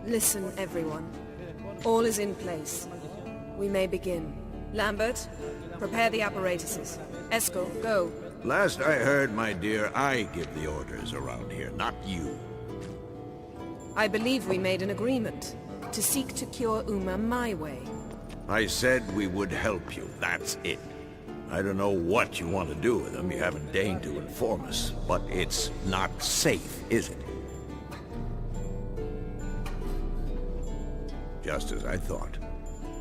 Listen, everyone. All is in place. We may begin. Lambert, prepare the apparatuses. Eskel, go. Last I heard, my dear, I give the orders around here, not you. I believe we made an agreement to seek to cure Uma my way. I said we would help you, that's it. I don't know what you want to do with them, you haven't deigned to inform us, but it's not safe, is it? Just as I thought.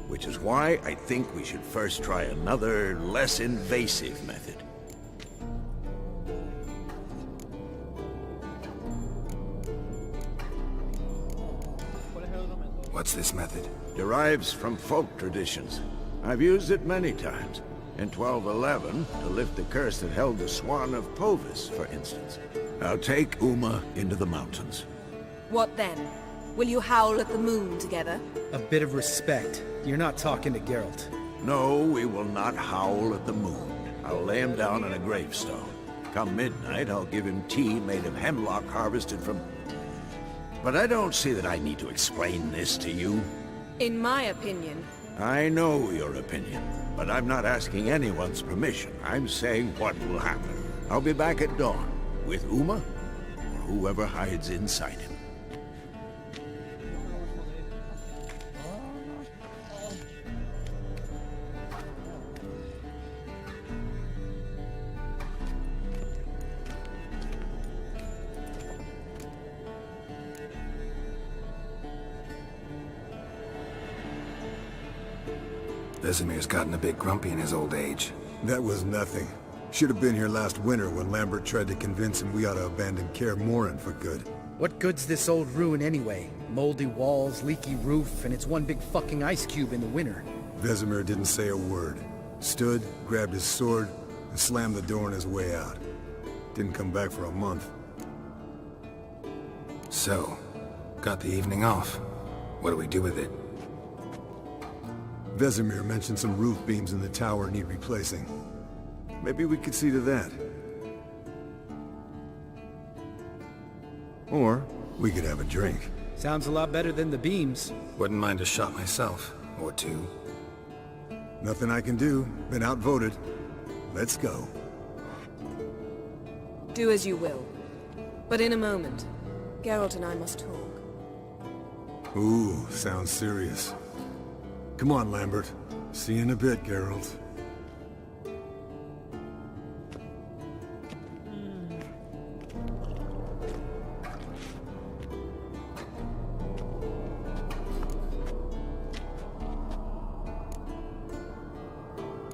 Which is why I think we should first try another, less invasive method. What's this method? Derives from folk traditions. I've used it many times. In 1211, to lift the curse that held the Swan of Povis, for instance. I'll take Uma into the mountains. What then? Will you howl at the moon together? A bit of respect. You're not talking to Geralt. No, we will not howl at the moon. I'll lay him down on a gravestone. Come midnight, I'll give him tea made of hemlock harvested from... But I don't see that I need to explain this to you. In my opinion... I know your opinion, but I'm not asking anyone's permission. I'm saying what will happen. I'll be back at dawn, with Uma, or whoever hides inside him. Vesemir's gotten a bit grumpy in his old age. That was nothing. Should have been here last winter when Lambert tried to convince him we ought to abandon Kaer Morhen for good. What good's this old ruin anyway? Moldy walls, leaky roof, and it's one big fucking ice cube in the winter. Vesemir didn't say a word. Stood, grabbed his sword, and slammed the door on his way out. Didn't come back for a month. So, got the evening off. What do we do with it? Vesemir mentioned some roof beams in the tower need replacing. Maybe we could see to that. Or we could have a drink. Sounds a lot better than the beams. Wouldn't mind a shot myself. Or two. Nothing I can do. Been outvoted. Let's go. Do as you will. But in a moment, Geralt and I must talk. Ooh, sounds serious. Come on, Lambert. See you in a bit, Geralt.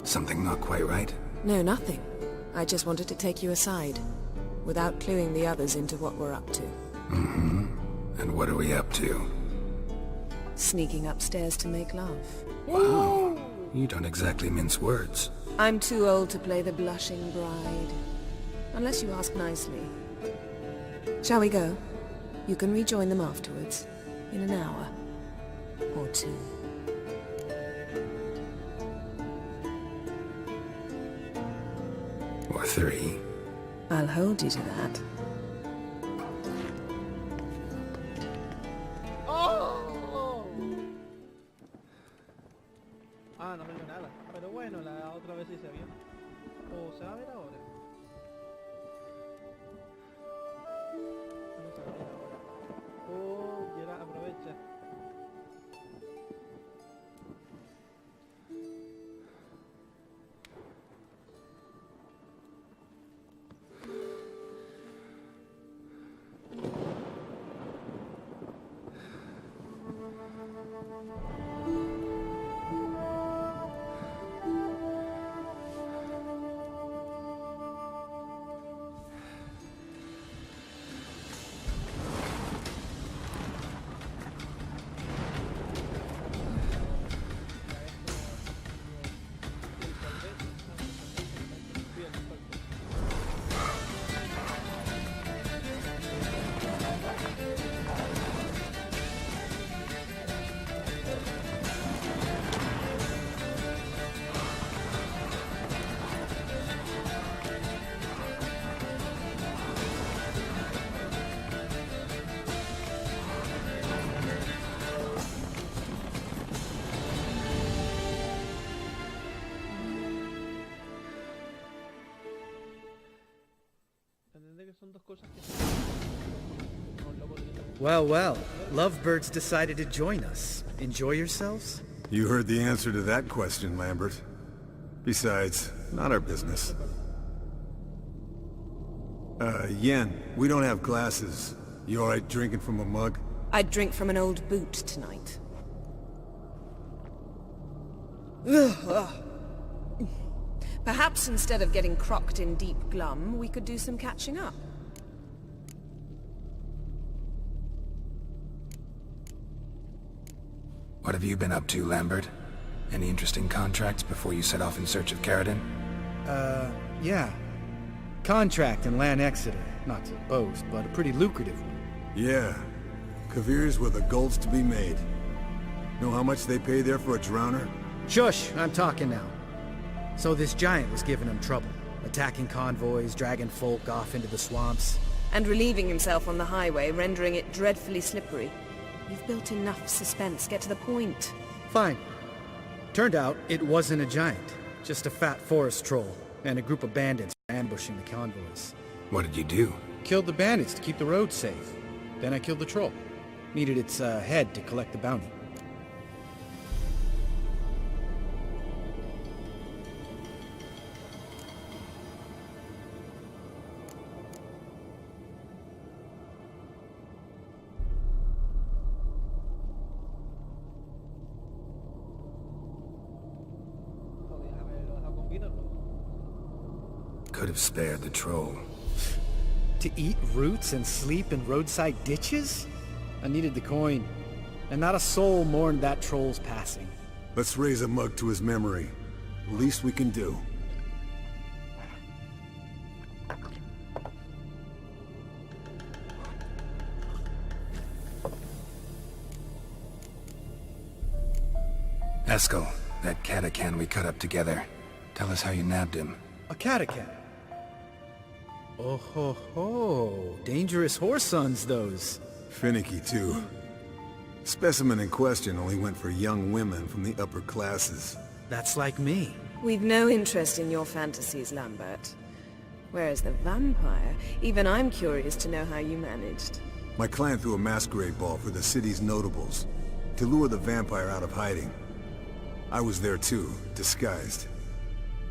Something not quite right? No, nothing. I just wanted to take you aside, without cluing the others into what we're up to. Mm-hmm. And what are we up to? Sneaking upstairs to make love. Wow. You don't exactly mince words. I'm too old to play the blushing bride. Unless you ask nicely. Shall we go? You can rejoin them afterwards. In an hour. Or two. Or three. I'll hold you to that. Ah, no me vio nada. Pero bueno, la otra vez sí se vio. O se va a ver ahora. No se va a ver ahora. Oh, Geralt, aprovecha. son dos cosas que... No, loco, Well, well. Lovebirds decided to join us. Enjoy yourselves? You heard the answer to that question, Lambert. Besides, not our business. Yen, we don't have glasses. You alright drinking from a mug? I'd drink from an old boot tonight. Perhaps instead of getting crocked in deep glum, we could do some catching up. What have you been up to, Lambert? Any interesting contracts before you set off in search of Caridin? Yeah. Contract in Lan Exeter. Not to boast, but a pretty lucrative one. Yeah. Kavir's where the gold's to be made. Know how much they pay there for a drowner? Shush, I'm talking now. So this giant was giving him trouble. Attacking convoys, dragging folk off into the swamps. And relieving himself on the highway, rendering it dreadfully slippery. You've built enough suspense. Get to the point. Fine. Turned out it wasn't a giant. Just a fat forest troll. And a group of bandits ambushing the convoys. What did you do? Killed the bandits to keep the road safe. Then I killed the troll. Needed its head to collect the bounty. Joder, haberlo dejado con vino, ¿no? Could have spared the troll. To eat roots and sleep in roadside ditches? I needed the coin. And not a soul mourned that troll's passing. Let's raise a mug to his memory. The least we can do. Eskel, that catacan we cut up together. Tell us how you nabbed him. A catacan. Oh ho ho. Dangerous horse sons, those. Finicky, too. Specimen in question only went for young women from the upper classes. That's like me. We've no interest in your fantasies, Lambert. Whereas the vampire, even I'm curious to know how you managed. My clan threw a masquerade ball for the city's notables, to lure the vampire out of hiding. I was there too, disguised.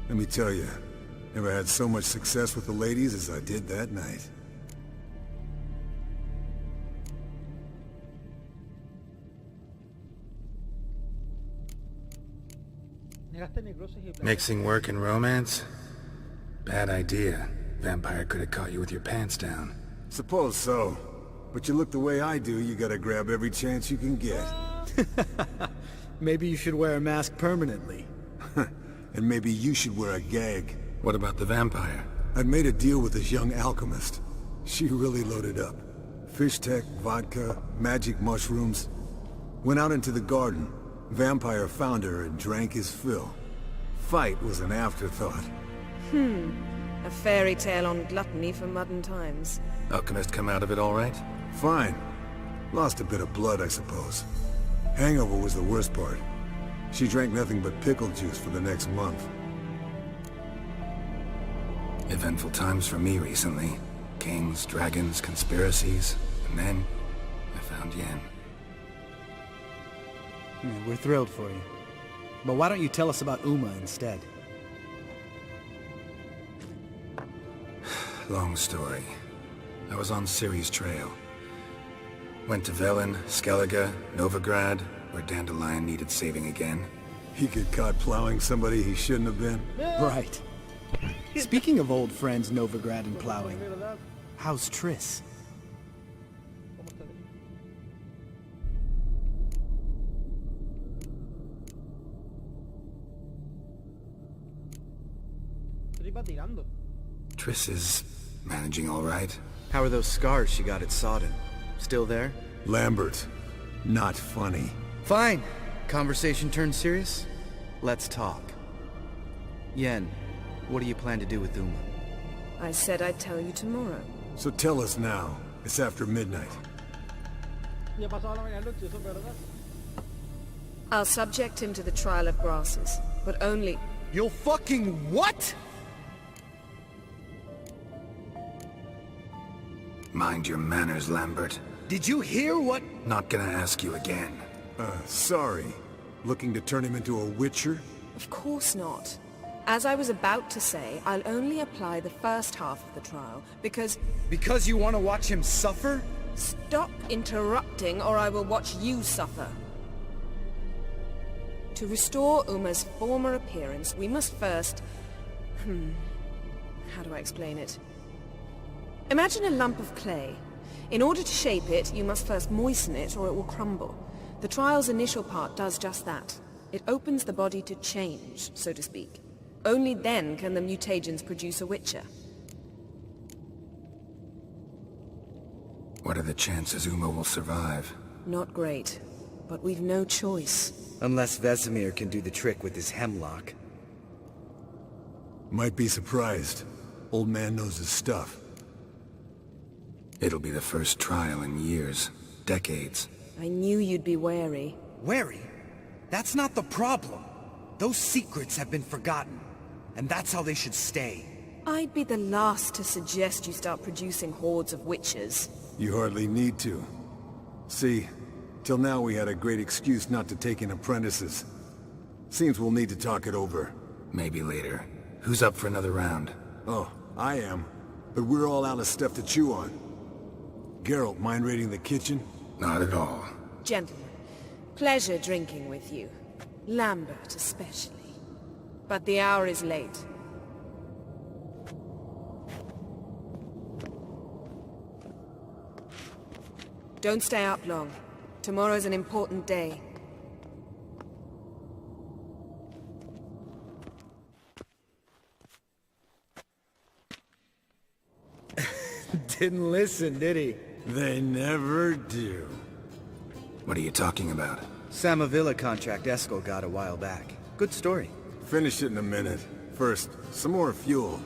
Let me tell you, never had so much success with the ladies as I did that night. Negaste necrosis y plata. Mixing work and romance? Bad idea. Vampire could have caught you with your pants down. Suppose so. But you look the way I do, you gotta grab every chance you can get. Maybe you should wear a mask permanently. And maybe you should wear a gag. What about the vampire? I'd made a deal with this young alchemist. She really loaded up. Fish tech, vodka, magic mushrooms. Went out into the garden. Vampire found her and drank his fill. Fight was an afterthought. A fairy tale on gluttony for modern times. Alchemist come out of it all right? Fine. Lost a bit of blood, I suppose. Hangover was the worst part. She drank nothing but pickle juice for the next month. Eventful times for me recently. Kings, dragons, conspiracies, and then I found Yen. Yeah, we're thrilled for you. But why don't you tell us about Uma instead? Long story. I was on Ciri's trail. Went to Velen, Skellige, Novigrad, where Dandelion needed saving again. He get caught plowing somebody he shouldn't have been. Right. Speaking of old friends Novigrad and plowing, ¿Verdad? how's Triss? ¿Cómo está? Tripa tirando. Triss is managing all right. How are those scars she got at Sodden? Still there? Lambert. Not funny. Fine. Conversation turned serious? Let's talk. Yen, what do you plan to do with Uma? I said I'd tell you tomorrow. So tell us now. It's after midnight. Ya ha pasado la medianoche, eso es verdad. I'll subject him to the trial of grasses, but only... You'll fucking what? Mind your manners, Lambert. Did you hear what? Not gonna ask you again. Sorry. Looking to turn him into a witcher? Of course not. As I was about to say, I'll only apply the first half of the trial, because... Because you want to watch him suffer? Stop interrupting, or I will watch you suffer. To restore Uma's former appearance, we must first... How do I explain it? Imagine a lump of clay. In order to shape it, you must first moisten it, or it will crumble. The trial's initial part does just that. It opens the body to change, so to speak. Only then can the mutagens produce a witcher. What are the chances Uma will survive? Not great, but we've no choice. Unless Vesemir can do the trick with his hemlock. Might be surprised. Old man knows his stuff. It'll be the first trial in years. Decades. I knew you'd be wary. Wary? That's not the problem. Those secrets have been forgotten. And that's how they should stay. I'd be the last to suggest you start producing hordes of witches. You hardly need to. See, till now we had a great excuse not to take in apprentices. Seems we'll need to talk it over. Maybe later. Who's up for another round? Oh, I am. But we're all out of stuff to chew on. Geralt, mind raiding the kitchen? Not at all. Gentlemen, pleasure drinking with you. Lambert especially. But the hour is late. Don't stay up long. Tomorrow's an important day. Didn't listen, did he? They never do. What are you talking about? Samavilla contract Eskel got a while back. Good story. Finish it in a minute. First, some more fuel.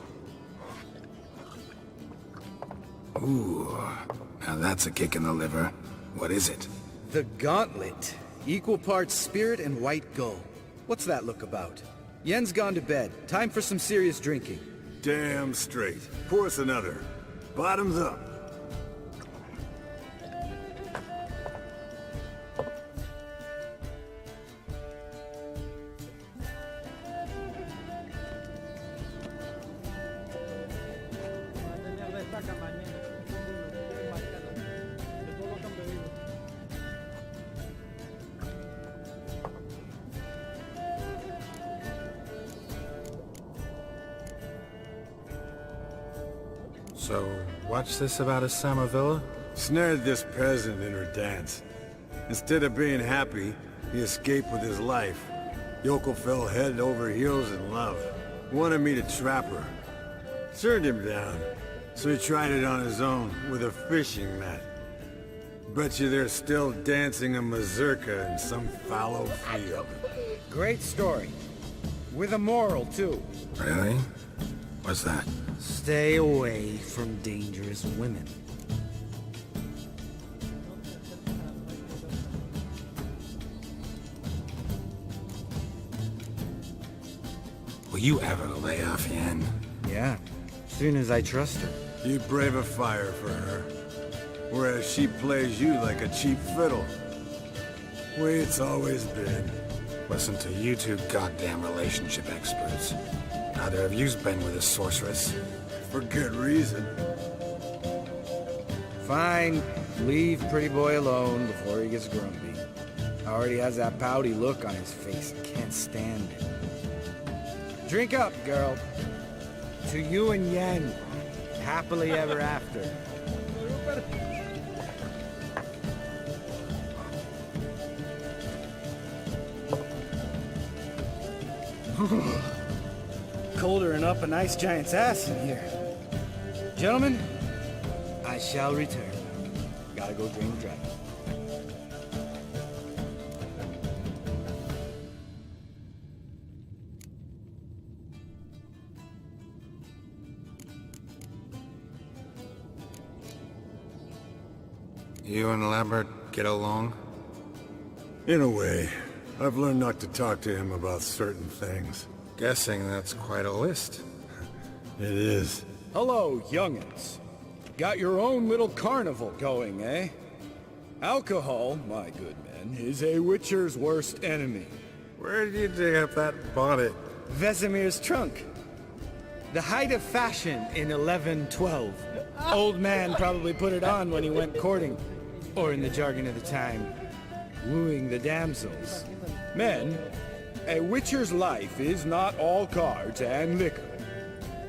Ooh, now that's a kick in the liver. What is it? The Gauntlet. Equal parts spirit and white gull. What's that look about? Yen's gone to bed. Time for some serious drinking. Damn straight. Pour us another. Bottoms up. So, what's this about a Samavilla? Snared this peasant in her dance. Instead of being happy, he escaped with his life. Yoko fell head over heels in love. Wanted me to trap her. Turned him down. So he tried it on his own, with a fishing net. Bet you they're still dancing a mazurka in some fallow field. Great story. With a moral, too. Really? What's that? Stay away from dangerous women. Will you ever lay off Yen? Yeah, soon as I trust her. You brave a fire for her. Whereas she plays you like a cheap fiddle. Way it's always been. Listen to you two goddamn relationship experts. Neither of you's been with a sorceress. For good reason. Fine. Leave pretty boy alone before he gets grumpy. Already has that pouty look on his face. I can't stand it. Drink up, girl. To you and Yen. Happily ever after. Colder than up a nice giant's ass in here. Gentlemen, I shall return. Gotta go drain the dragon. You and Lambert get along? In a way. I've learned not to talk to him about certain things. Guessing that's quite a list. It is. Hello, young'uns. Got your own little carnival going, eh? Alcohol, my good men, is a witcher's worst enemy. Where did you dig up that bonnet? Vesemir's trunk. The height of fashion in 1112. Old man probably put it on when he went courting. Or in the jargon of the time, wooing the damsels. Men, a witcher's life is not all cards and liquor.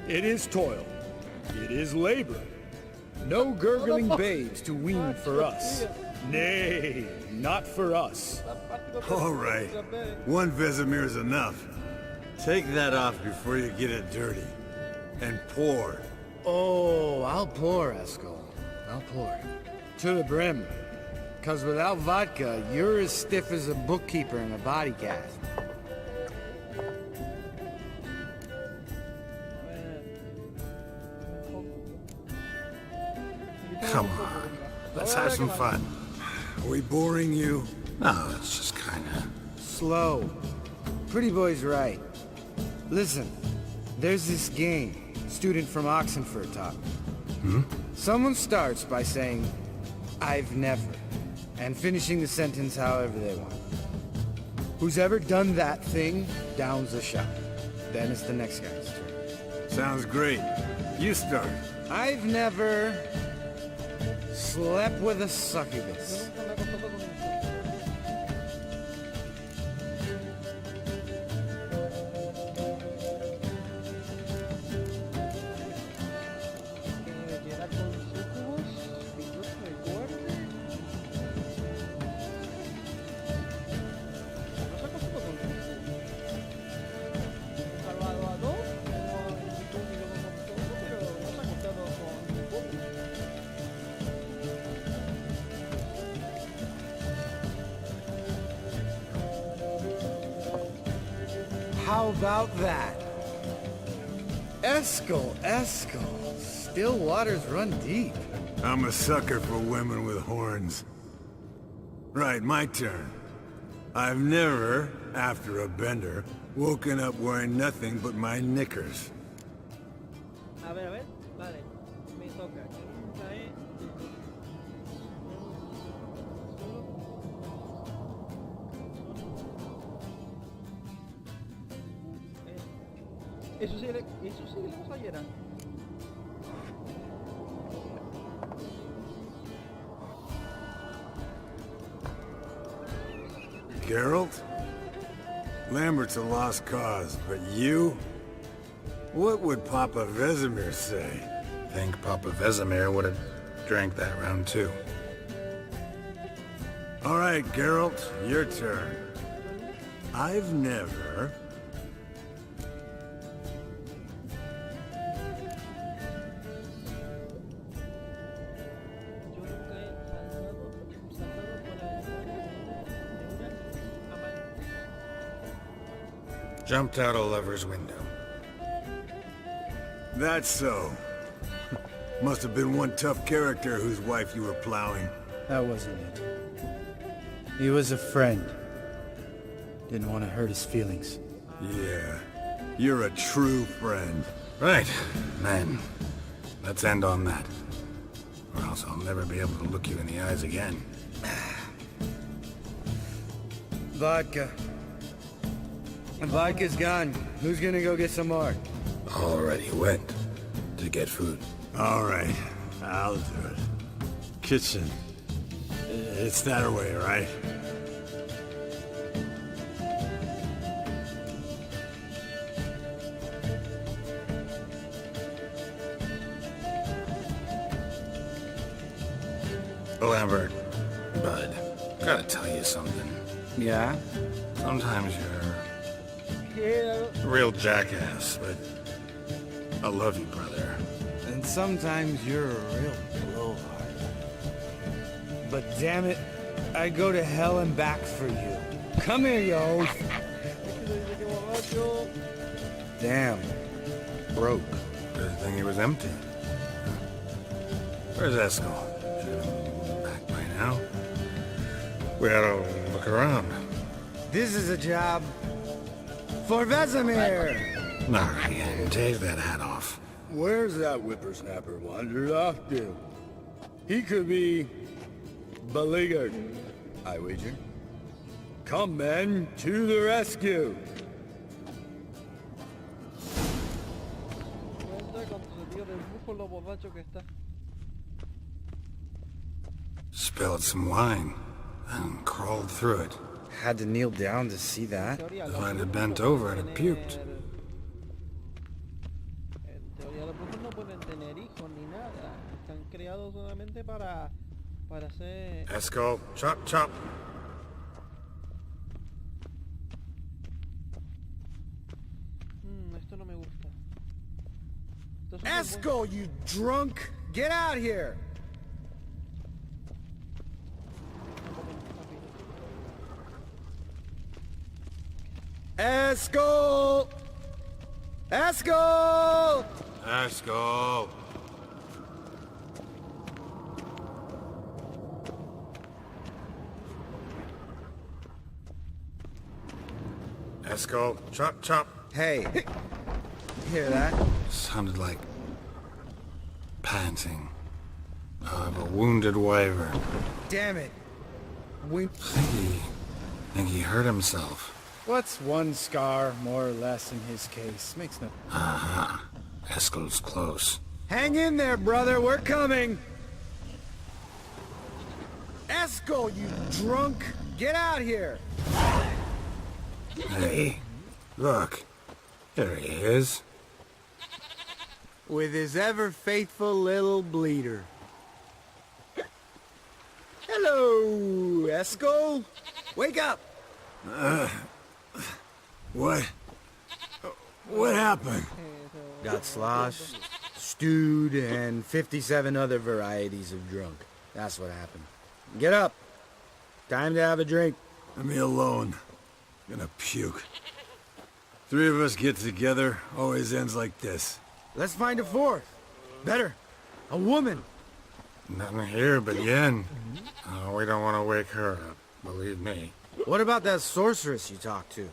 It is toil. It is labor. No gurgling babes to wean for us. Nay, not for us. All right. One Vesemir is enough. Take that off before you get it dirty. And pour. Oh, I'll pour, Eskel. I'll pour. To the brim. 'Cause without vodka, you're as stiff as a bookkeeper in a body cast. Come on. Let's have some fun. Are we boring you? No, it's just kinda... Slow. Pretty boy's right. Listen, there's this game student from Oxenford taught me. Someone starts by saying, I've never, and finishing the sentence however they want. Who's ever done that thing downs the shot. Then it's the next guy's turn. Sounds great. You start. I've never slept with a succubus. How about that? Eskel. Still waters run deep. I'm a sucker for women with horns. Right, my turn. I've never, after a bender, woken up wearing nothing but my knickers. A ver, vale. Me toca. ¿Quién trae? Eso sí le pasó ayer. Geralt? Lambert's a lost cause, but you? What would Papa Vesemir say? I think Papa Vesemir would have drank that round too. All right, Geralt, your turn. I've never... Jumped out a lover's window. That's so. Must have been one tough character whose wife you were plowing. That wasn't it. He was a friend. Didn't want to hurt his feelings. Yeah, you're a true friend. Right, man. Let's end on that. Or else I'll never be able to look you in the eyes again. Vodka. Vodka's gone. Who's gonna go get some more? Already went to get food. All right, I'll do it. Kitchen. It's that way, right? Lambert, bud, gotta tell you something. Yeah? Sometimes you're a real jackass, but I love you, brother. And sometimes you're a real blowhard. But damn it, I go to hell and back for you. Come here, yo. Damn. Broke. Good thing he was empty. Where's Eskel? Should have been back by now. We ought to look around. This is a job for Vesemir. Nah, Ian, take that hat off. Where's that whippersnapper wandered off to? He could be beleaguered, I wager. Come, men, to the rescue! Cuenta con tu sentido del lujo lo borracho que está. Spilled some wine, and crawled through it. Had to kneel down to see that? If I'd have bent over, I'd have puked. En teoría los brujos no pueden tener hijos ni nada. Están creados solamente para hacer... Esco, chop, chop. Esto no me gusta. Estos son los Esco, you drunk! Get out here! Esco! Esco! Esco! Esco, chop, chop. Hey, hear that? Sounded like panting of a wounded wyvern. Damn it. Think he hurt himself. What's one scar, more or less, in his case? Makes no... Aha. Esco's close. Hang in there, brother. We're coming. Esco, you drunk! Get out here! Hey, look. There he is. With his ever-faithful little bleeder. Hello, Esco. Wake up! What happened? Got sloshed, stewed, and 57 other varieties of drunk. That's what happened. Get up. Time to have a drink. Leave me alone. I'm gonna puke. Three of us get together, always ends like this. Let's find a fourth. Better. A woman. Nothing here but Yen. Oh, we don't want to wake her up, believe me. What about that sorceress you talked to?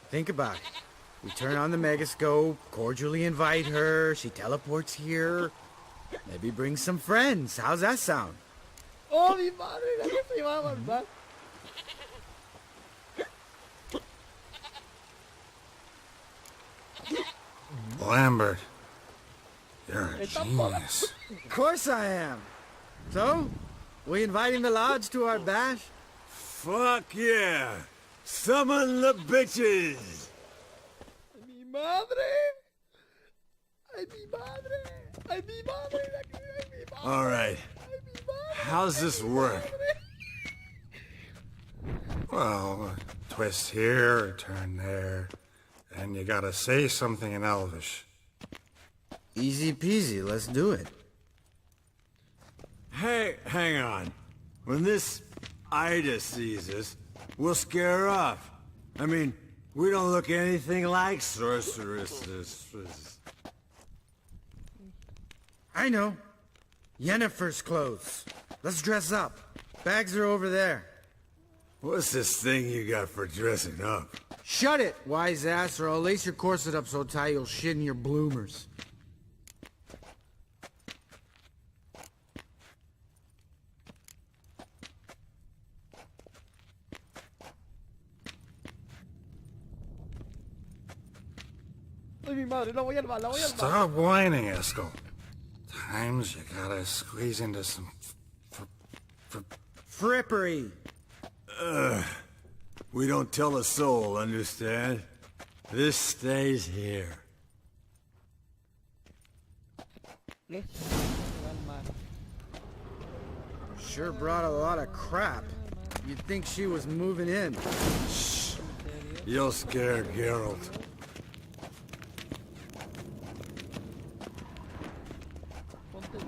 Think about it. We turn on the megascope, cordially invite her, she teleports here. Maybe bring some friends. How's that sound? ¡Oh, mi madre! ¡La que se iba a avanzar! Lambert, you're a genius. Of course I am. So, we inviting the lodge to our bash? Fuck yeah! Summon the bitches! ¡Mi madre! ¡Ay, mi madre! ¡Ay, mi madre! ¡Ay, mi madre! All right. ¡Ay, mi madre! How's this work? Well, a twist here, a turn there, and you gotta say something in Elvish. Easy peasy, let's do it. Hey, hang on. When this Ida sees us, we'll scare her off. I mean, we don't look anything like sorceresses. I know. Yennefer's clothes. Let's dress up. Bags are over there. What's this thing you got for dressing up? Shut it, wise ass, or I'll lace your corset up so tight you'll shit in your bloomers. ¡Ay, mi madre! ¡La voy al bar! ¡La voy al bar! Stop whining, Eskel. Times you gotta squeeze into some Frippery. We don't tell a soul, understand? This stays here. Se va al mar. Sure brought a lot of crap. You'd think she was moving in. You'll scare Geralt. Ponte...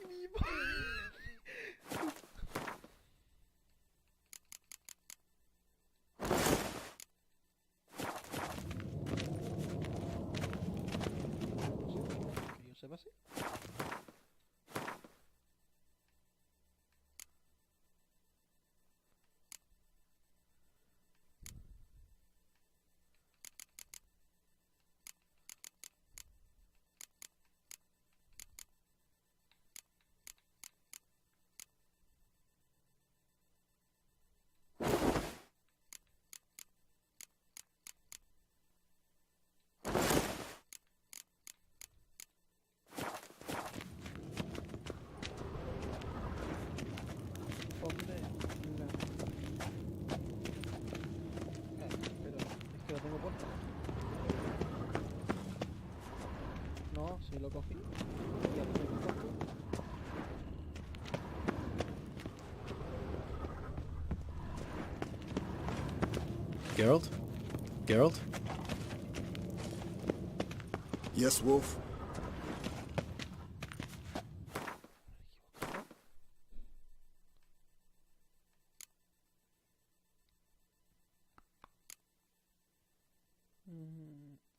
¡Mi madre! Que yo sepa así. Me lo cogí. Geralt? Geralt? Yes, Wolf?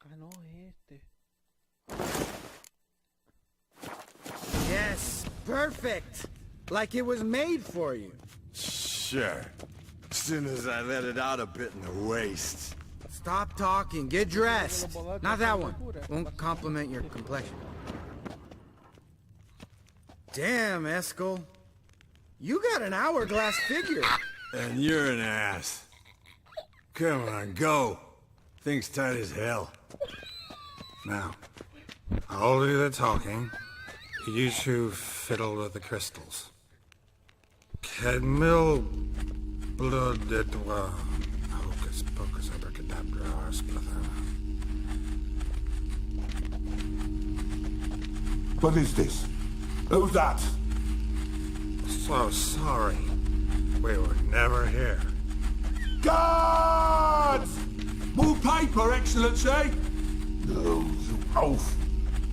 Ah, no, este. Yes, perfect! Like it was made for you. Sure. As soon as I let it out a bit in the waist. Stop talking, get dressed. Not that one. Won't compliment your complexion. Damn, Eskel. You got an hourglass figure. And you're an ass. Come on, go. Thing's tight as hell. Now, I'll do the talking. You two fiddle with the crystals. Kedmil blood et wa hocus pocus abracadabra splather. What is this? Who's that? So sorry. We were never here. Guards! More paper, Excellency! No, you oaf.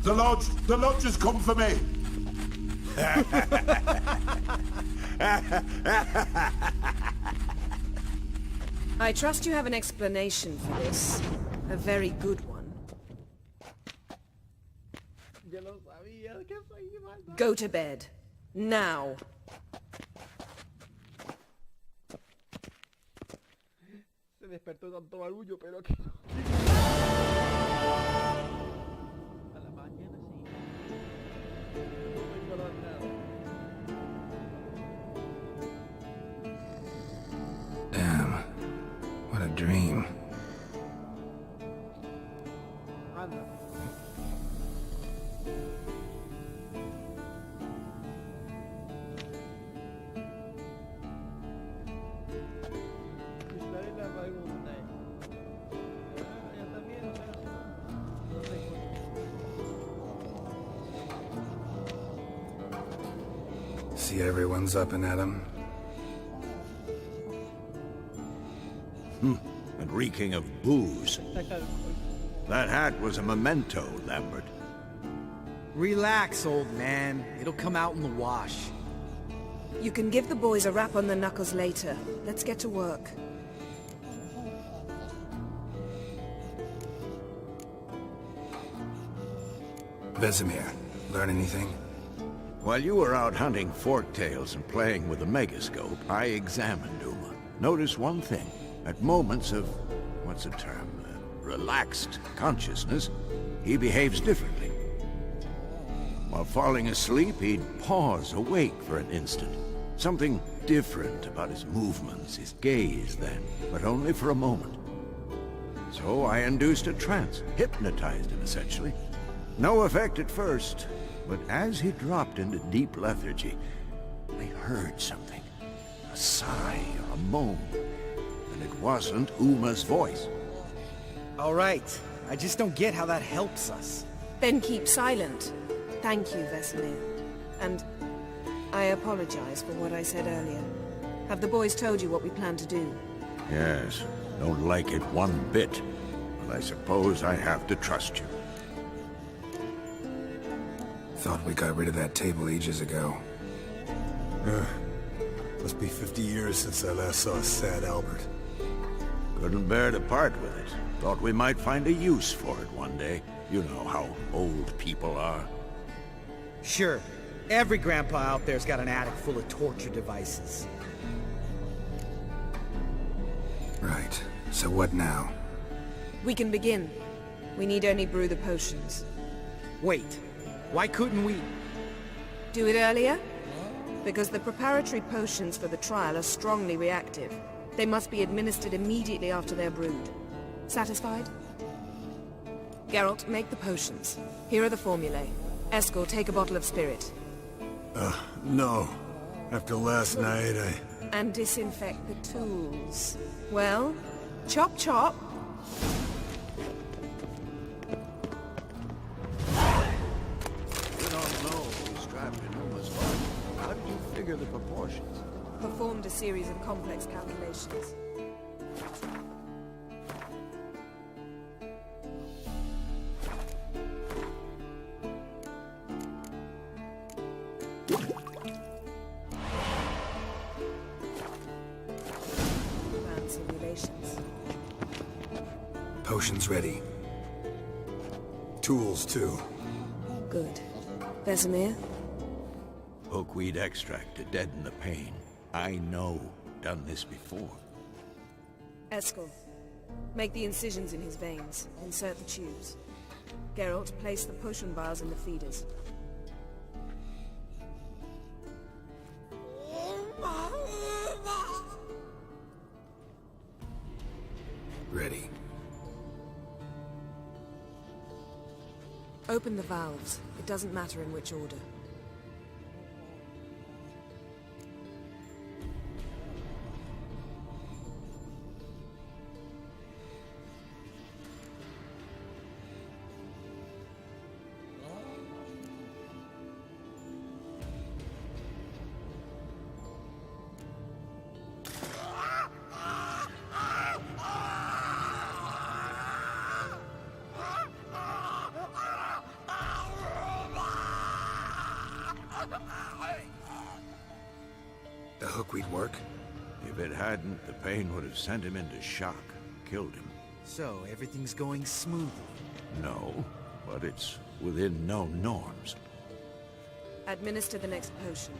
The lodge has come for me. I trust you have an explanation for this. A very good one. Yo lo sabía que soy maldad. Go to bed. Now. Se despertó tanto barullo, pero que no. A la mañana sí. No vengo a dar nada. Damn. What a dream. Anda. Esta es la pregunta. Ya también, o sea, no sé cómo. See everyone's up and at 'em. And reeking of booze. That hat was a memento, Lambert. Relax, old man. It'll come out in the wash. You can give the boys a rap on the knuckles later. Let's get to work. Vesemir, learn anything? While you were out hunting forktails and playing with the megascope, I examined Uma. Notice one thing. At moments of, what's the term, relaxed consciousness, he behaves differently. While falling asleep, he'd pause awake for an instant. Something different about his movements, his gaze then, but only for a moment. So I induced a trance, hypnotized him essentially. No effect at first, but as he dropped into deep lethargy, I heard something. A sigh or a moan. And it wasn't Uma's voice. All right. I just don't get how that helps us. Then keep silent. Thank you, Vesemir. And I apologize for what I said earlier. Have the boys told you what we plan to do? Yes, don't like it one bit. But I suppose I have to trust you. Thought we got rid of that table ages ago. Must be 50 years since I last saw a sad Albert. Couldn't bear to part with it. Thought we might find a use for it one day. You know how old people are. Sure. Every grandpa out there's got an attic full of torture devices. Right. So what now? We can begin. We need only brew the potions. Wait. Why couldn't we? Do it earlier? Because the preparatory potions for the trial are strongly reactive. They must be administered immediately after they're brewed. Satisfied? Geralt, make the potions. Here are the formulae. Eskel, take a bottle of spirit. No. After last night, And disinfect the tools. Well, chop chop. figure the proportions? Performed a series of complex calculations. Ran simulations. Potions ready. Tools, too. Good. Vesemir? Hookweed extract to deaden the pain. I know. Done this before. Eskel. Make the incisions in his veins. Insert the tubes. Geralt, place the potion vials in the feeders. Ready. Open the valves. It doesn't matter in which order. The hookweed work? If it hadn't, the pain would have sent him into shock. Killed him. So, everything's going smoothly. No, but it's within known norms. Administer the next potion.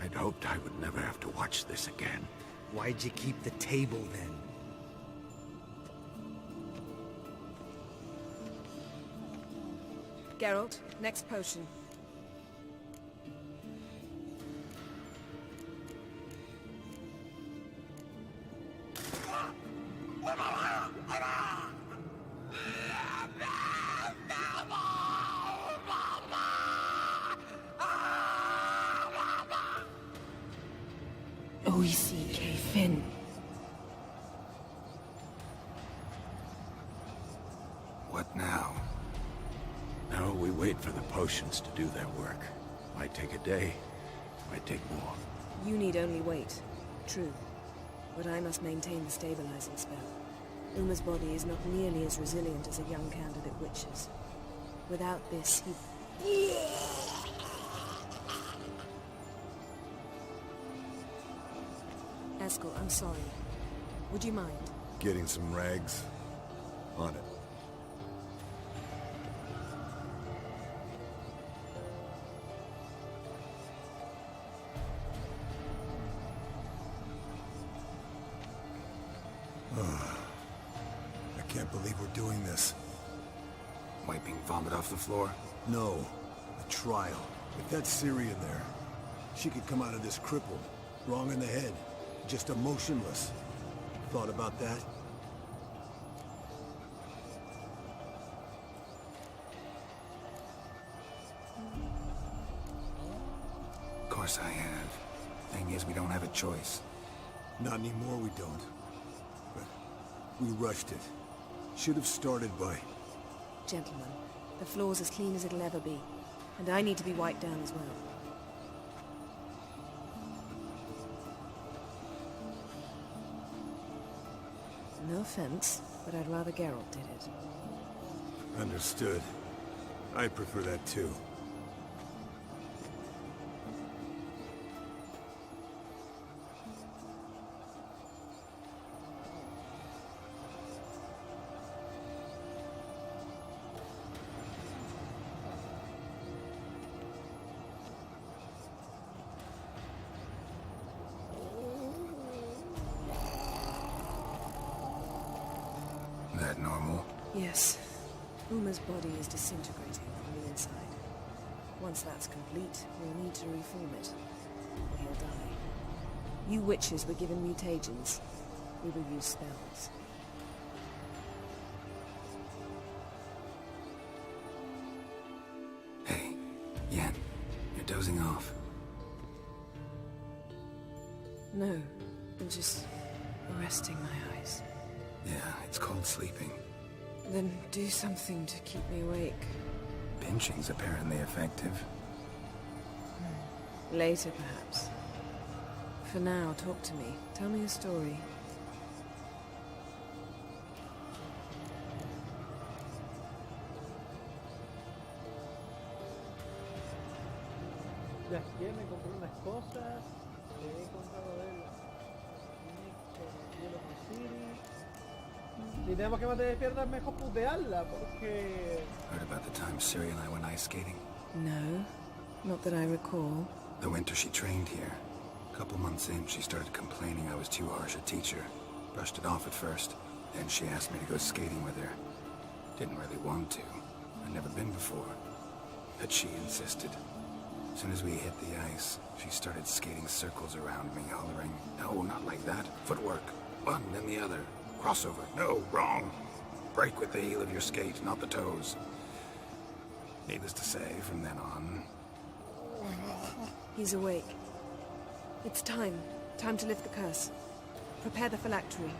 I'd hoped I would never have to watch this again. Why'd you keep the table then? Geralt, next potion. Fin. What now? Now we wait for the potions to do their work. Might take a day, might take more. You need only wait. True. But I must maintain the stabilizing spell. Uma's body is not nearly as resilient as a young candidate witch's. Without this, he... Eskel, I'm sorry. Would you mind? Getting some rags? On it. I can't believe we're doing this. Wiping vomit off the floor? No. The trial. If that's Ciri in there, she could come out of this crippled, wrong in the head, just emotionless. Thought about that? Of course I have. Thing is, we don't have a choice. Not anymore, we don't. But we rushed it. Should have started by... Gentlemen, the floor's as clean as it'll ever be. And I need to be wiped down as well. No offense, but I'd rather Geralt did it. Understood. I prefer that too. That normal? Yes. Uma's body is disintegrating from the inside. Once that's complete, we'll need to reform it, or he'll die. You witches were given mutagens. We will use spells. Yen, you're dozing off. No, I'm just resting my eyes. Yeah, it's called sleeping. Then do something to keep me awake. Pinching's apparently effective. Later, perhaps. For now, talk to me. Tell me a story. Ya que me compré unas cosas, le he contado de él hielo con Ciri. Si tenemos que mantener despiertas, mejor putearla, porque... Heard about the time Ciri and I went ice skating? No, not that I recall. The winter she trained here. A couple months in, she started complaining I was too harsh a teacher. Brushed it off at first. Then she asked me to go skating with her. Didn't really want to. I'd never been before. But she insisted. As soon as we hit the ice, she started skating circles around me, hollering, "No, not like that. Footwork. One, then the other. Crossover. No, wrong. Break with the heel of your skate, not the toes." Needless to say, from then on... He's awake. It's time. Time to lift the curse. Prepare the phylactery.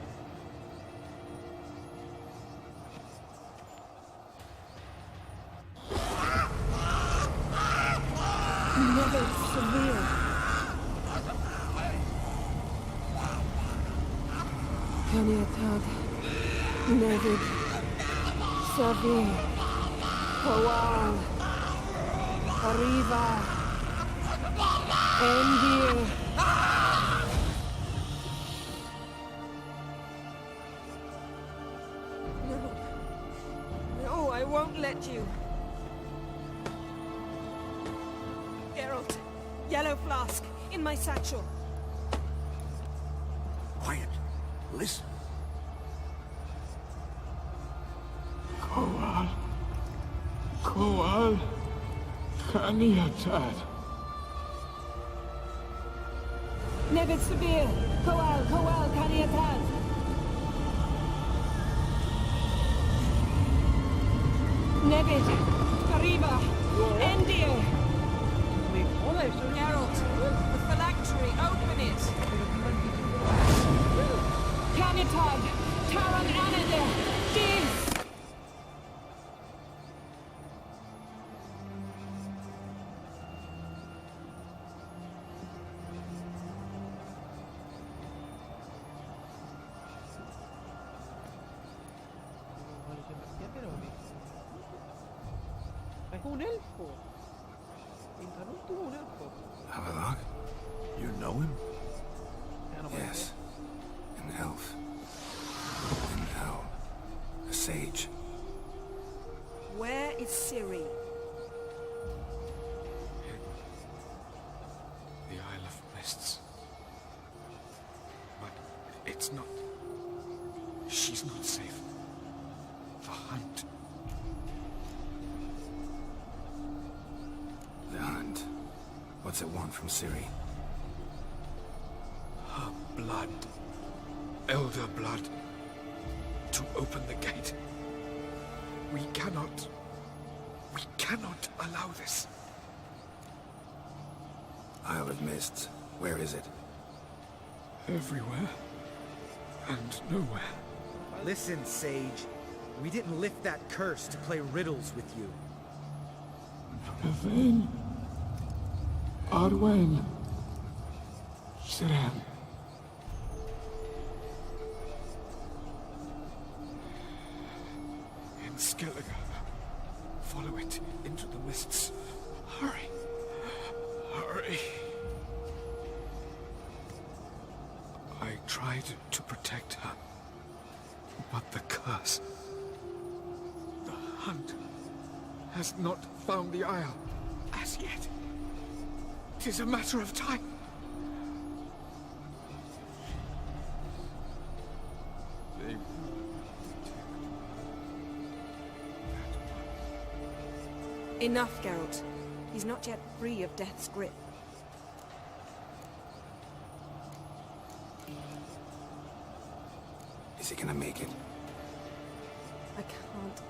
Never severe. Kaniatag. Nevid. Savir. Kowal. Arriva. Emhyr. No. No, I won't let you. Geralt. Yellow flask. In my satchel. Quiet. Listen. Kowal. Kaniatad. Nevid Sabir. Kowal, Kaniatad. Nevid. Arriba. Emhyr. Geralt, the phylactery, open it! Canitad, Taran Anade, Div! Es un elfo. Interrumpo un elfo. Have a look? You know him? Yes. An elf. An owl. A sage. Where is Ciri? The Isle of Mists. But it's not... She's not safe. The hunt. The hunt. What's it want from Ciri? Her blood. Elder blood. To open the gate. We cannot allow this. Isle of Mists. Where is it? Everywhere. And nowhere. Listen, Sage. We didn't lift that curse to play riddles with you. Yvain. Arwen. Siren. In Skellige. Follow it into the mists. Hurry. Hurry. I tried to protect her. But the curse... The hunt has not found the Isle as yet. It is a matter of time. They will detect Enough, Geralt. He's not yet free of death's grip. Is he gonna make it? I can't...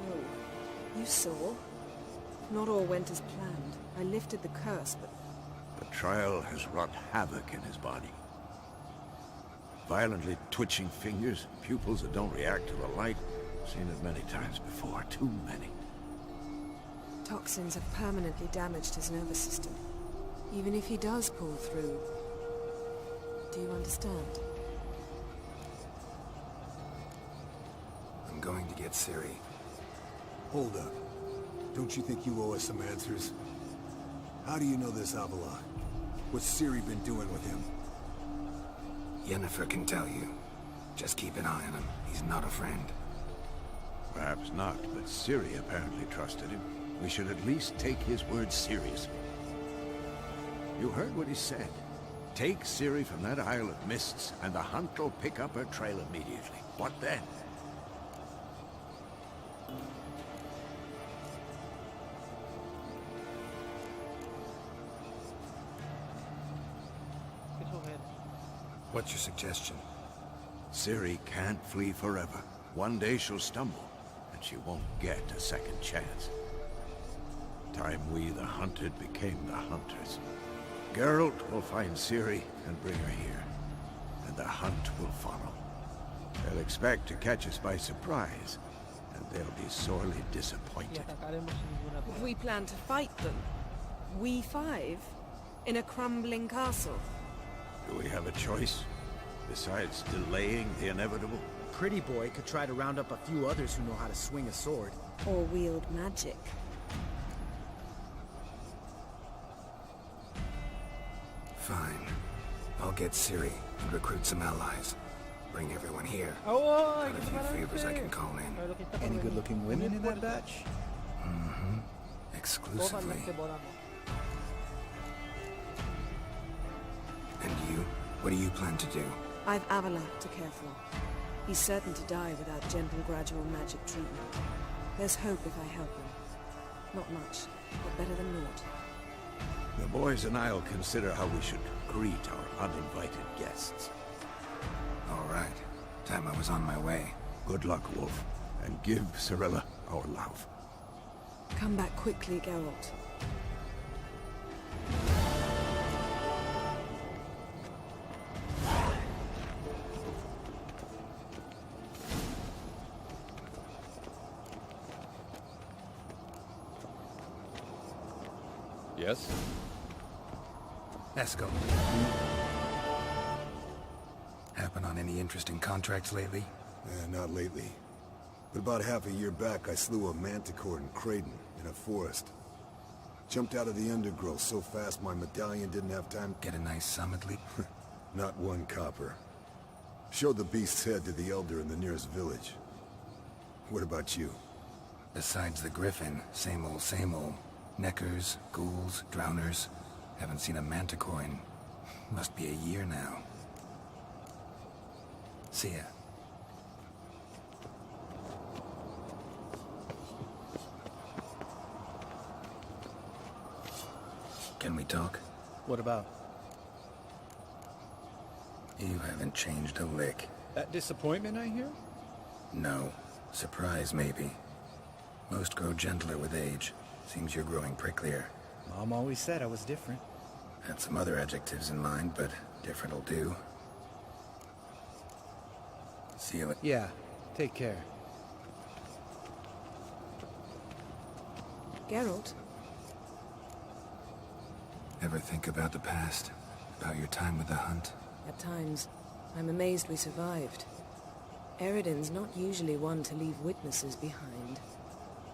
No. You saw? Not all went as planned. I lifted the curse, but The trial has wrought havoc in his body. Violently twitching fingers, pupils that don't react to the light. Seen it many times before, too many. toxins have permanently damaged his nervous system. Even if he does pull through. Do you understand? I'm going to get Ciri. Hold up. Don't you think you owe us some answers? How do you know this Avila? What's Ciri been doing with him? Yennefer can tell you. Just keep an eye on him. He's not a friend. Perhaps not, but Ciri apparently trusted him. We should at least take his words seriously. You heard what he said. Take Ciri from that Isle of Mists, and the hunt will pick up her trail immediately. What then? What's your suggestion? Ciri can't flee forever. One day she'll stumble, and she won't get a second chance. Time we, the hunted, became the hunters. Geralt will find Ciri and bring her here, and the hunt will follow. They'll expect to catch us by surprise, and they'll be sorely disappointed. We plan to fight them. We five? In a crumbling castle? Do we have a choice? Besides delaying the inevitable? Pretty boy could try to round up a few others who know how to swing a sword. Or wield magic? Fine. I'll get Ciri and recruit some allies. Bring everyone here. Oh, Got a few favors I can call in. Any good-looking women in that batch? Mm-hmm. Exclusively. And you? What do you plan to do? I've Avila to care for. He's certain to die without gentle, gradual magic treatment. There's hope if I help him. Not much, but better than naught. The boys and I'll consider how we should greet our uninvited guests. All right. Time I was on my way. Good luck, Wolf, and give Cirilla our love. Come back quickly, Geralt. Yes? Let's go. Happen on any interesting contracts lately? Not lately. But about half a year back, I slew a manticore in Creighton, in a forest. Jumped out of the undergrowth so fast my medallion didn't have time. Get a nice sum at least? Not one copper. Showed the beast's head to the elder in the nearest village. What about you? Besides the griffin, same old, same old. Neckers, ghouls, drowners. Haven't seen a manticore in... must be a year now. See ya. Can we talk? What about? You haven't changed a lick. That disappointment I hear? No. Surprise, maybe. Most grow gentler with age. Seems you're growing pricklier. Mom always said I was different. Had some other adjectives in mind, but different'll do. See you. Yeah, take care. Geralt? Ever think about the past? About your time with the hunt? At times, I'm amazed we survived. Eridan's not usually one to leave witnesses behind.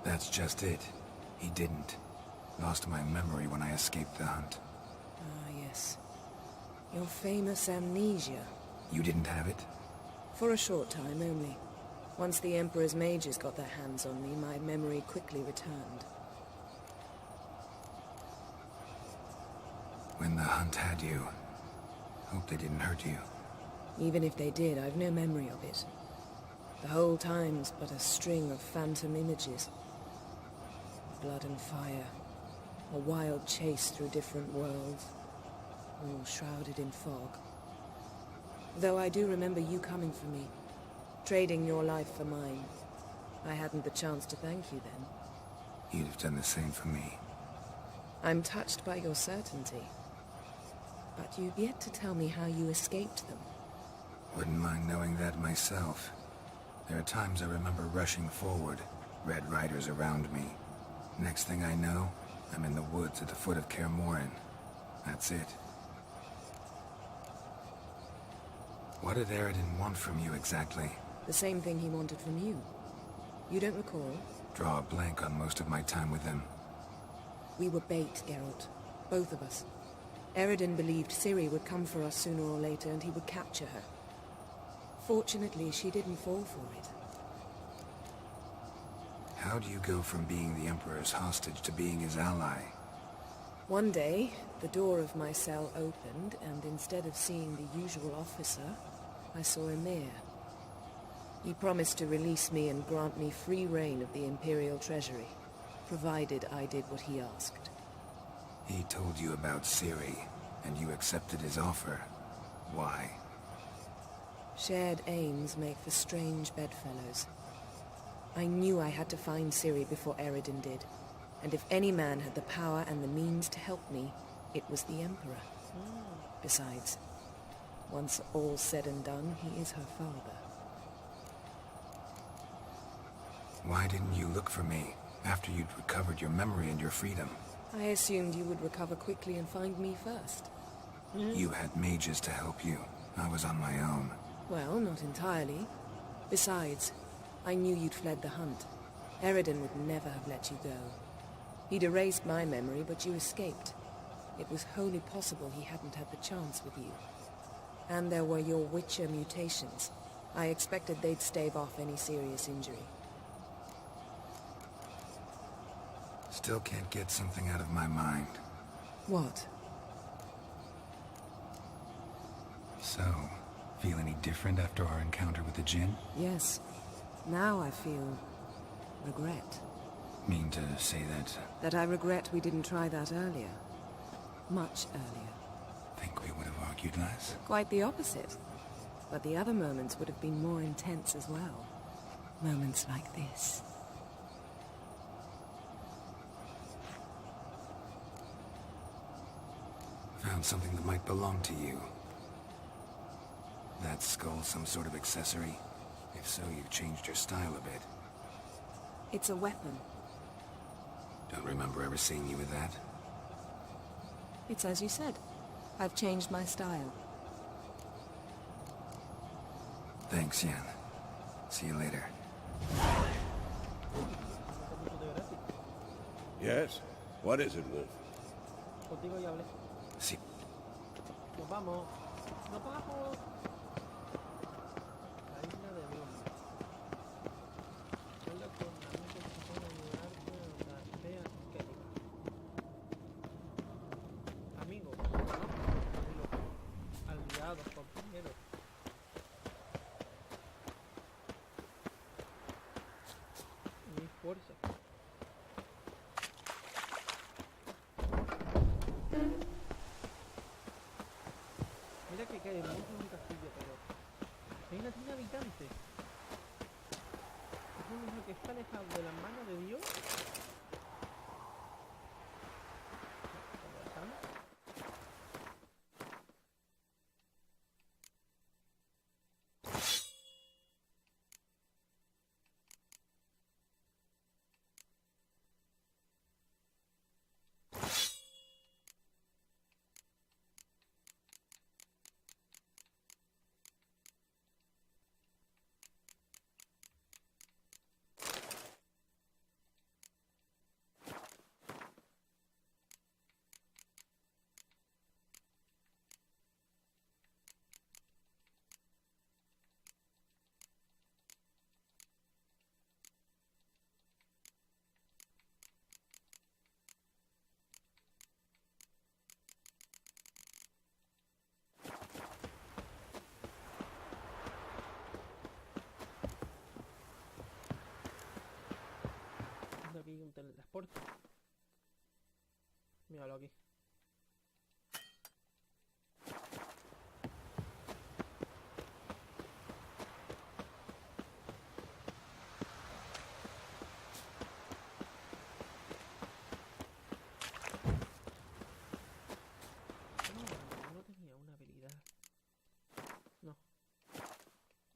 That's just it. He didn't. Lost my memory when I escaped the hunt. Ah, yes. Your famous amnesia. You didn't have it? For a short time only. Once the Emperor's mages got their hands on me, my memory quickly returned. When the hunt had you, hope they didn't hurt you. Even if they did, I've no memory of it. The whole time's but a string of phantom images. Blood and fire. A wild chase through different worlds. All shrouded in fog. Though I do remember you coming for me. Trading your life for mine. I hadn't the chance to thank you then. you'd have done the same for me. I'm touched by your certainty. But you've yet to tell me how you escaped them. Wouldn't mind knowing that myself. There are times I remember rushing forward, Red Riders around me. Next thing I know, I'm in the woods at the foot of Kaer Morhen. That's it. What did Eredin want from you exactly? The same thing he wanted from you. You don't recall? Draw a blank on most of my time with him. We were bait, Geralt. Both of us. Eredin believed Ciri would come for us sooner or later and he would capture her. Fortunately, she didn't fall for it. How do you go from being the Emperor's hostage to being his ally? One day, the door of my cell opened, and instead of seeing the usual officer, I saw Emhyr. He promised to release me and grant me free reign of the Imperial Treasury, provided I did what he asked. He told you about Ciri, and you accepted his offer. Why? Shared aims make for strange bedfellows. I knew I had to find Ciri before Eredin did, and if any man had the power and the means to help me, it was the Emperor. Besides, once all's said and done, he is her father. Why didn't you look for me, after you'd recovered your memory and your freedom? I assumed you would recover quickly and find me first. You had mages to help you. I was on my own. Well, not entirely. Besides, I knew you'd fled the hunt. Eredin would never have let you go. He'd erased my memory, but you escaped. It was wholly possible he hadn't had the chance with you. And there were your Witcher mutations. I expected they'd stave off any serious injury. Still can't get something out of my mind. What? So, feel any different after our encounter with the Jinn? Yes. Now I feel regret. Mean to say that? That I regret we didn't try that earlier. Much earlier. Think we would have argued less? Quite the opposite. But the other moments would have been more intense as well. Moments like this. Found something that might belong to you. That skull some sort of accessory? If so, you've changed your style a bit. It's a weapon. Don't remember ever seeing you with that. It's as you said. I've changed my style. Thanks, Yen. See you later. Yes? What is it, Wolf? Contigo ya hablé. See. Nos vamos. Nos vamos. La isla de Rivia. Habla con amigos que pueden ayudarte a la aldea Skellige. Amigos, aliados, compañeros. Mi fuerza. Mira que cae mucho en un castillo, pero hay una tiene habitantes. Es un mismo que está alejado de la mano de Dios. ¿Cómo estamos?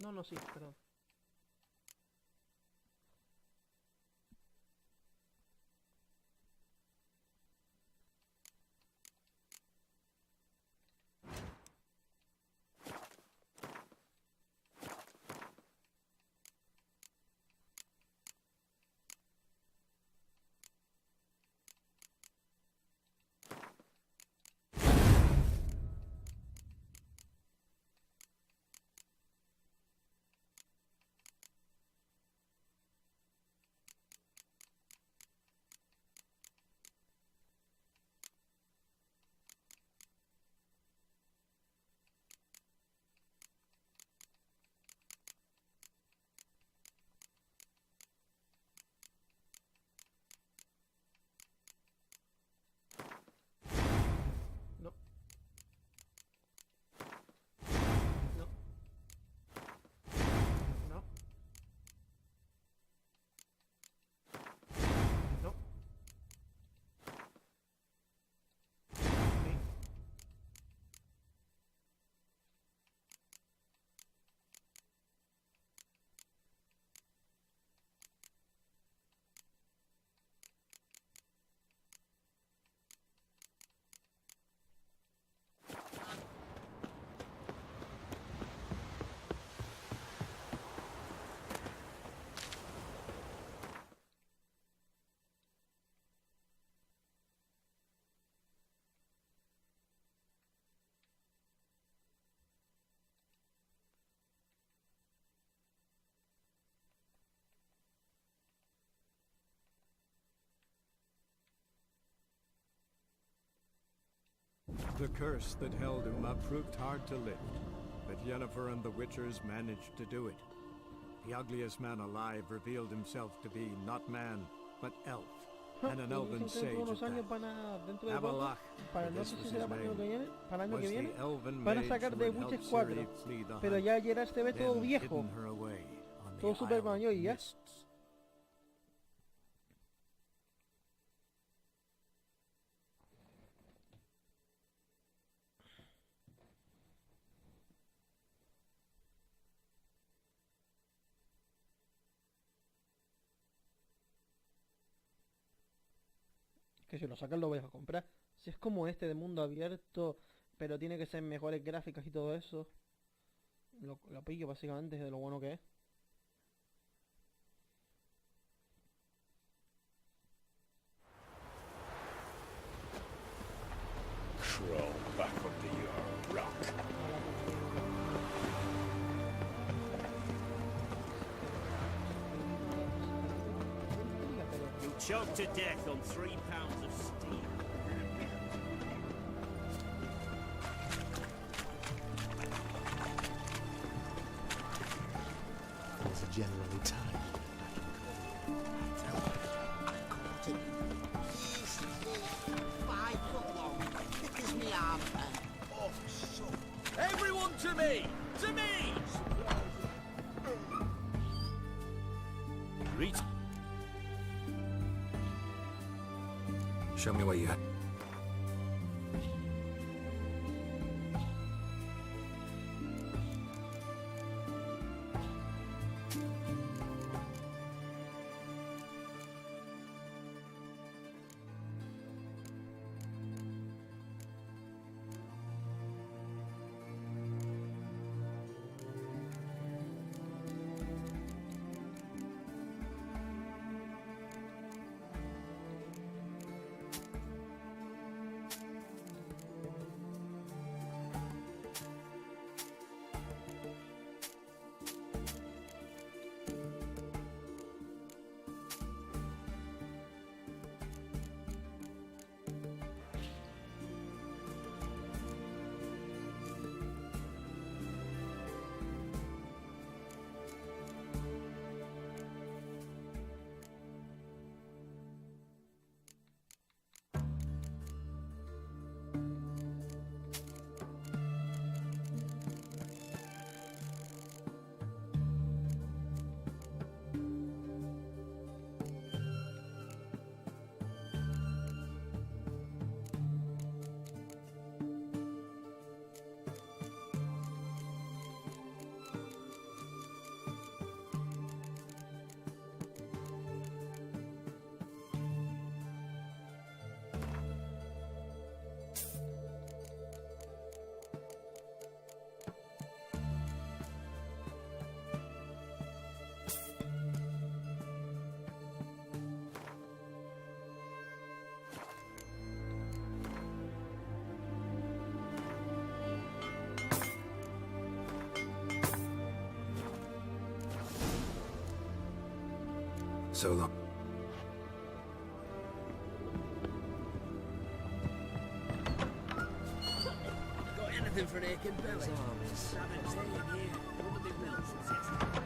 No, no, sí, perdón. No. No. No. No. Sí. The curse that held him proved hard to lift, but Yennefer and the Witchers managed to do it. The ugliest man alive revealed himself to be not man, but elf, and an elven sage at that. Avalach, this was his name, was the elven mage who had helped Ciri flee the Pero hunt, ya Geralt se ve todo then viejo, hidden her away on todo the super Isle of mayor y ya. Mists. Que si lo sacan lo voy a comprar. Si es como este de mundo abierto, pero tiene que ser mejores gráficas y todo eso, lo pillo básicamente de lo bueno que es. Crawl back under your rock. You'll choke to death on 3 pounds of steel. It's generally time. I caught it. Easy. 5 foot long. Thick as me arm. Oh, so. Everyone to me! To me! Reach. Show me what you got. So long. Got anything for an aching belly? Grab a tea in here. Wouldn't be well since yesterday.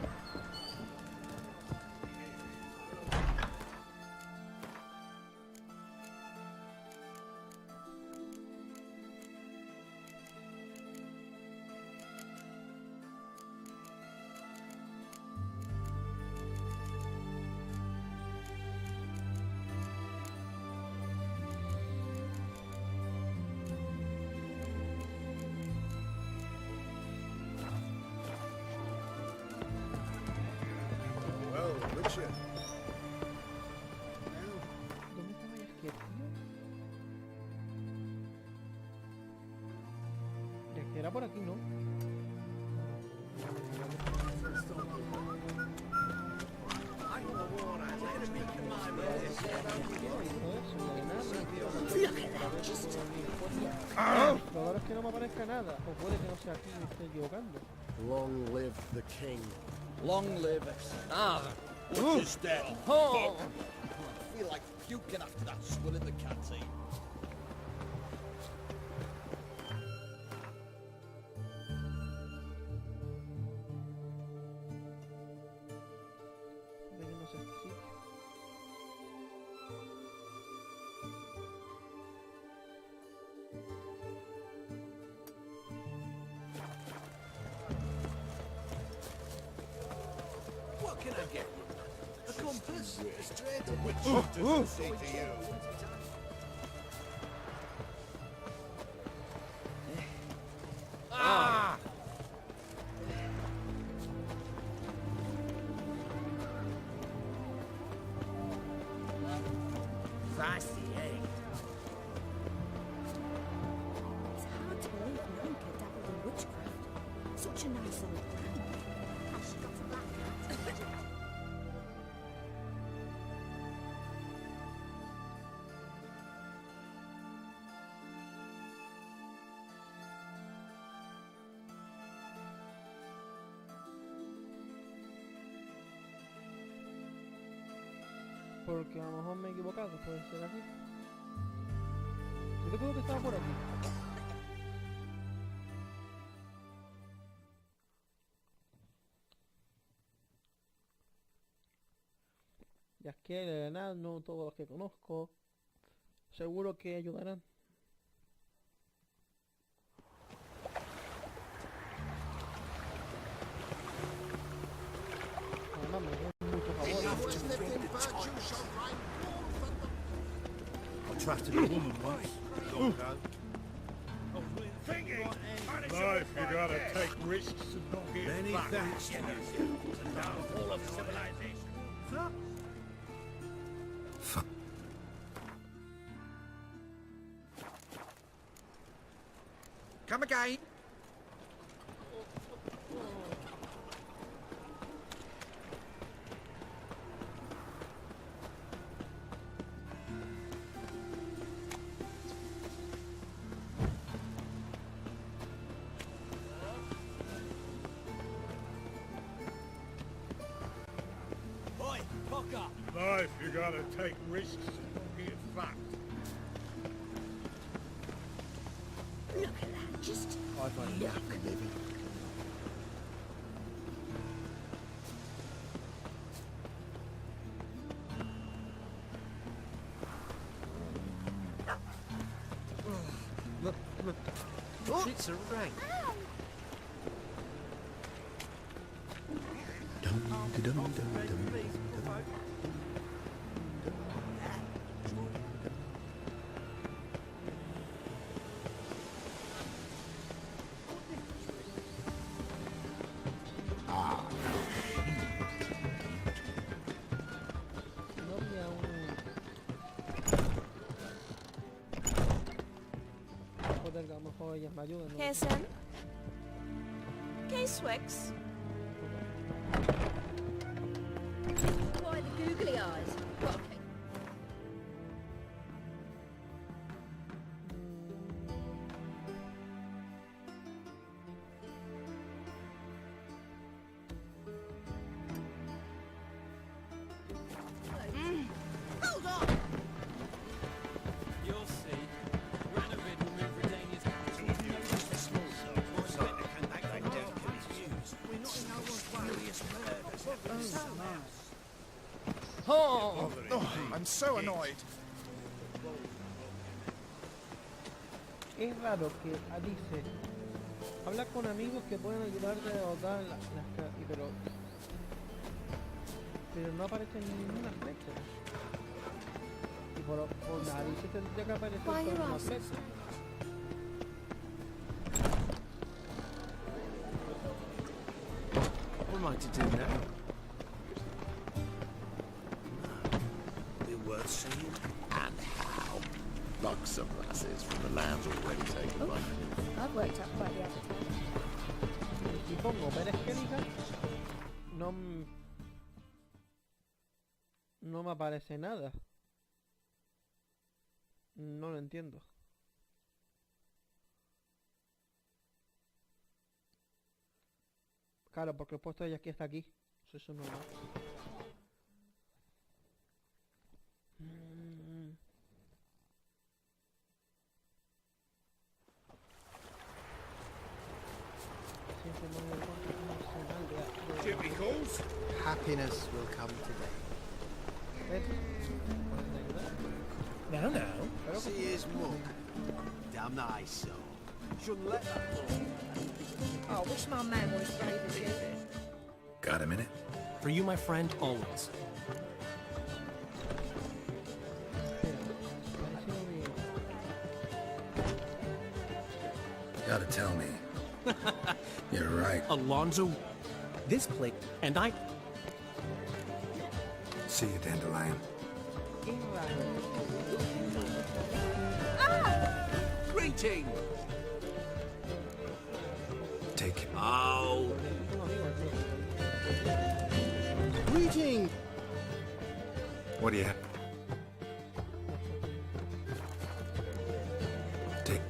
¿Dónde estaba Yasquier, tío? Yasquier era por aquí, ¿no? Lo raro es que no me aparezca nada, o puede que no sea aquí y me esté equivocando. Long live the king. Long live which is dead. Oh! I feel like puking after that swill in the canteen. De que no sé si. What can I get you? A compass? Straight to Which doesn't say to you. Ah! Feisty, eh? It's hard to believe Nanka dabbled in witchcraft. Such a nice old brand. Has she got a black cat? Porque a lo mejor me he equivocado, puede ser aquí. Yo recuerdo que estaba por aquí. Yasquier, el enano, todos los que conozco. Seguro que ayudarán. Además me hacen mucho favor. I trusted a woman once. Life, you gotta take risks and not get Many back. thanks. The downfall of civilization. Come again. Oi, cock up! Life, you gotta take risks and not get fucked. Look at that, just look. It's a rank. No había un... Joder, que a lo mejor ellas me ayudan, ¿no? Pearson? K-Swix? Why the googly eyes? What? Oh, I'm so annoyed. Es raro que dice, habla con amigos que pueden ayudarte a derrotar pero no aparece ninguna flecha. Y por narices tendría que aparecer toda una flecha. What am I to do now? Be worth seeing? And how? Like some lasses from the lands already taken by me. I've worked up quite the appetite. Si pongo ver Skellige, no me aparece nada. No lo entiendo. Claro, porque el puesto de aquí está aquí. Eso no va. Jimmy calls. Happiness will come today. Now. See his mug. Damn nice soul. Shouldn't let that go. Oh, I wish my man was brave as you. Got a minute? For you, my friend, always. Gotta tell me. You're right. Alonso, this plate, and I... See you, Dandelion. Greeting. Take it. Oh. Greeting! What do you have? Take.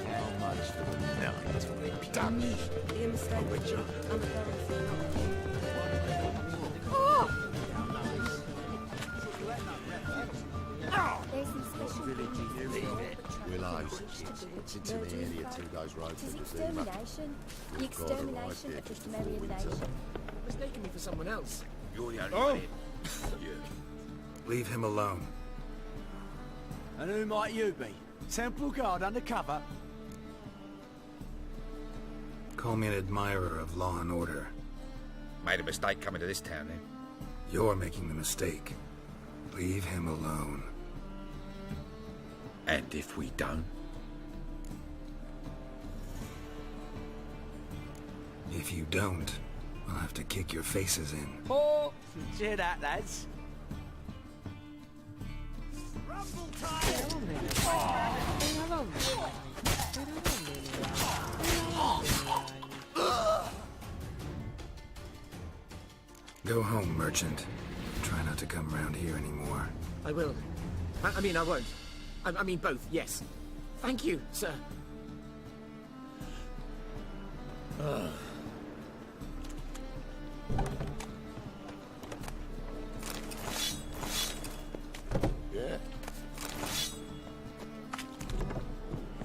How much for the night? Damn it! You're mistaken. Richard. I'm a girl. There's some special Willows. It's into the area 2 days road It is to the extermination. The extermination of this Merian nation. Mistaking me for someone else. You're the only Oh! one. Yeah. Leave him alone. And who might you be? Temple guard undercover? Call me an admirer of law and order. Made a mistake coming to this town, then. You're making the mistake. Leave him alone. And if we don't? If you don't, I'll have to kick your faces in. Oh, cheer that, lads. Rumble Go home, merchant. Try not to come around here anymore. I will. I mean, I won't. I mean, both, yes. Thank you, sir. Yeah.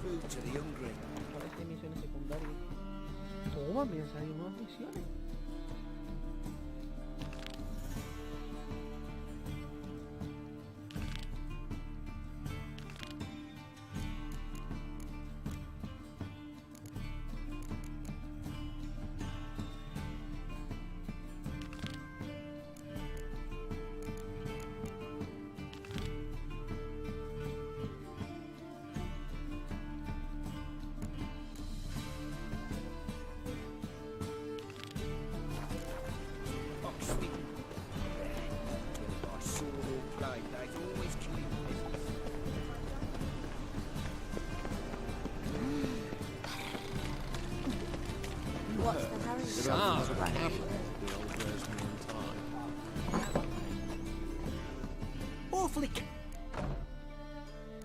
Food to the hungry. Parece misiones secundarias. Toma, me han salido nuevas misiones. What's the hurry? Sounds The old Dresden time. awfully...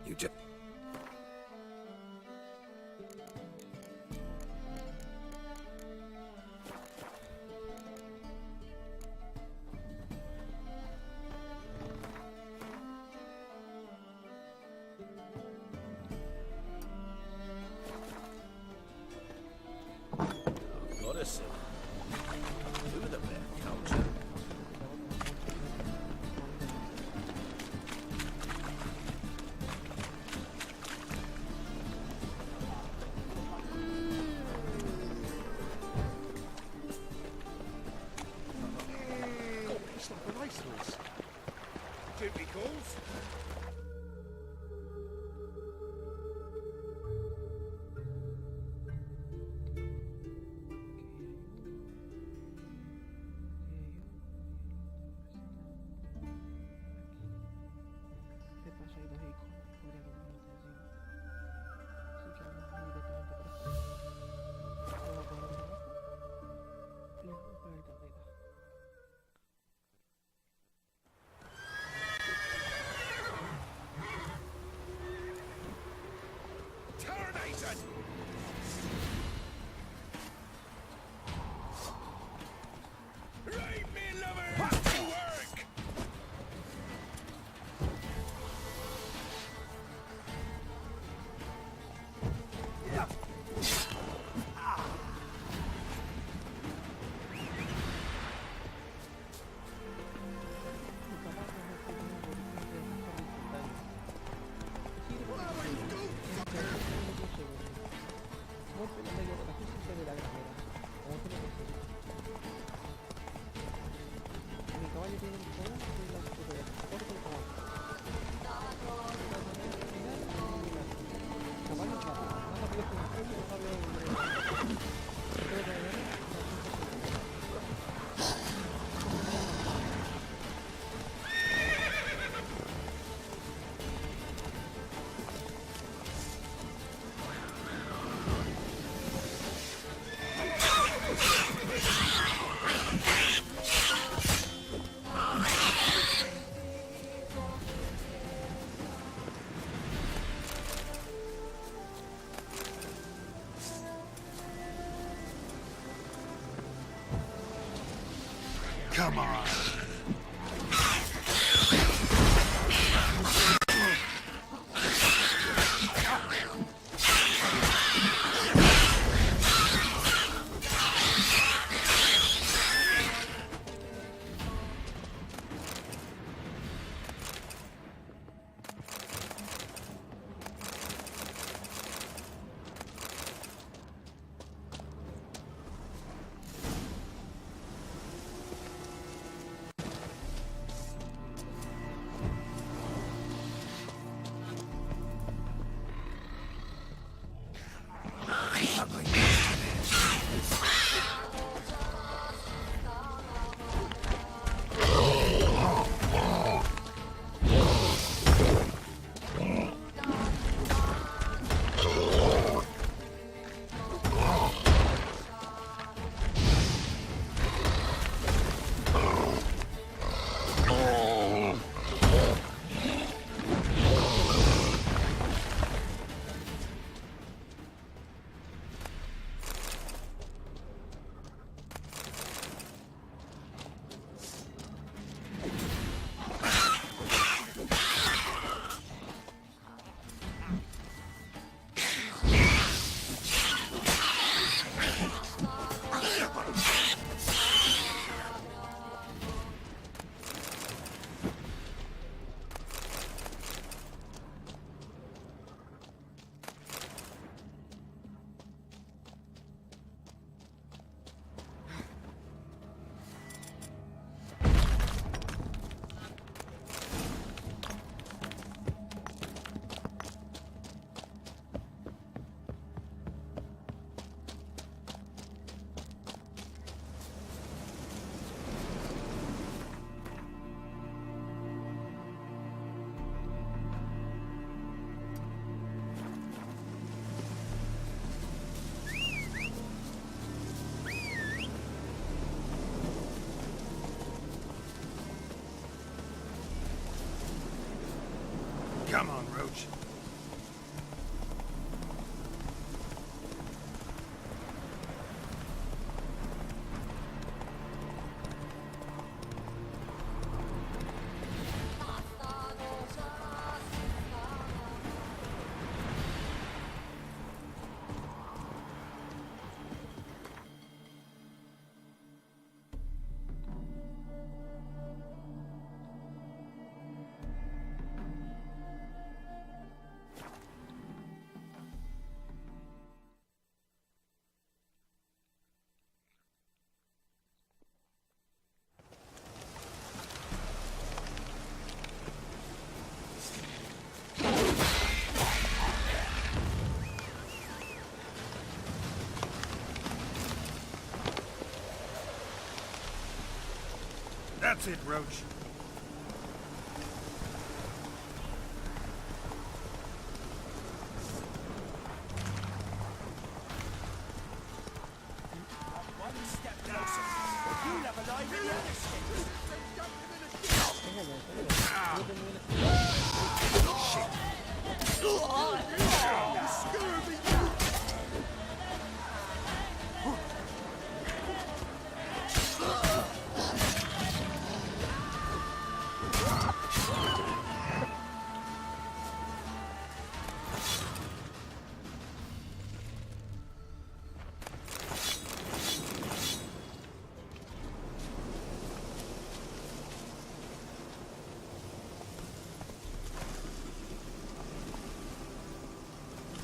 You just... Gotta say. Who duty calls. ¿Qué pasa? Hay dos iconos. Podría que me lo atención. Así que vamos a ir directamente por esto. Vamos a poner abajo. Y vamos a poner carnita. Terminated! Right, me lover! Back to work! Come on. That's it, Roach.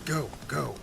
Go, go.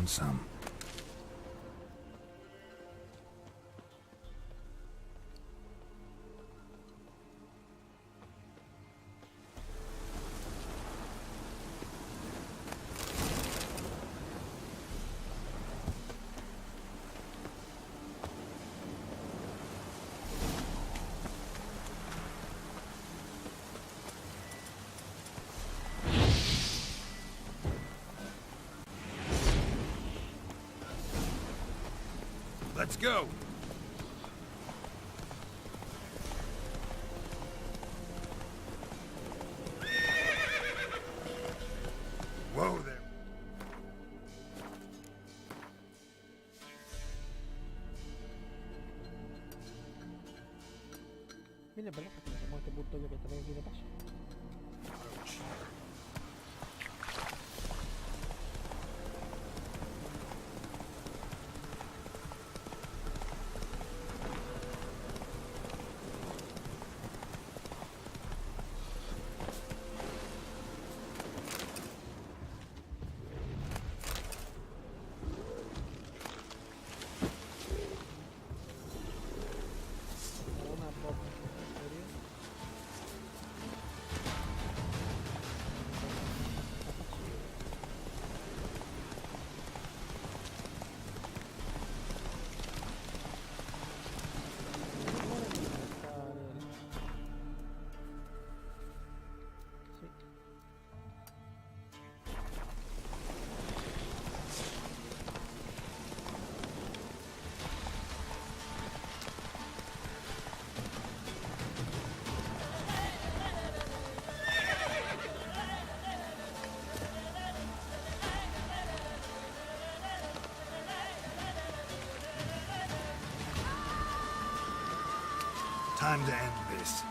Some. Let's go! Whoa there! Mira, pero que tenemos este punto yo que traigo aquí de paso. Time to end this.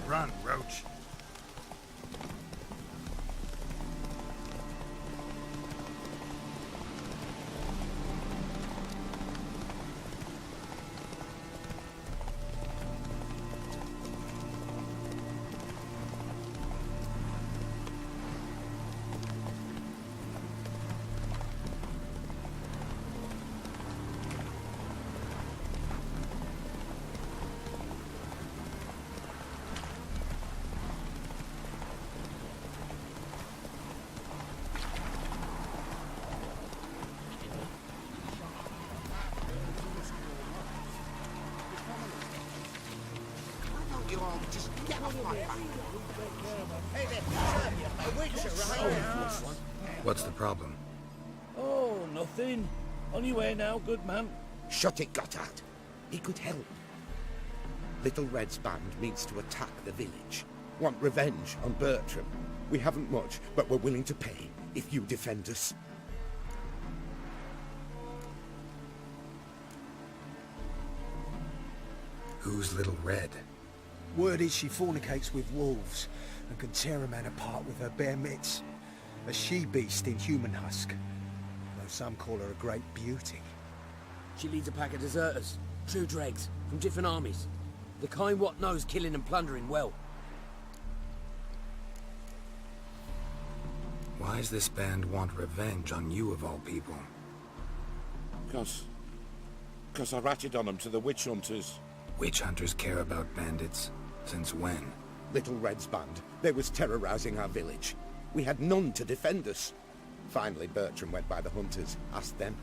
Run, Roach. You all just get off my back. Hey there, sir. A witcher, right? What's the problem? Oh, nothing. On your way now, good man. Shut it, Gotthard. He could help. Little Red's band means to attack the village. Want revenge on Bertram. We haven't much, but we're willing to pay if you defend us. Who's Little Red? Word is she fornicates with wolves and can tear a man apart with her bare mitts. A she-beast in human husk, though some call her a great beauty. She leads a pack of deserters, true dregs, from different armies. The kind what knows killing and plundering well. Why's this band want revenge on you of all people? Because I ratted on them to the witch hunters. Witch hunters care about bandits? Since when? Little Red's band. They was terrorizing our village. We had none to defend us. Finally, Bertram went by the hunters, asked them.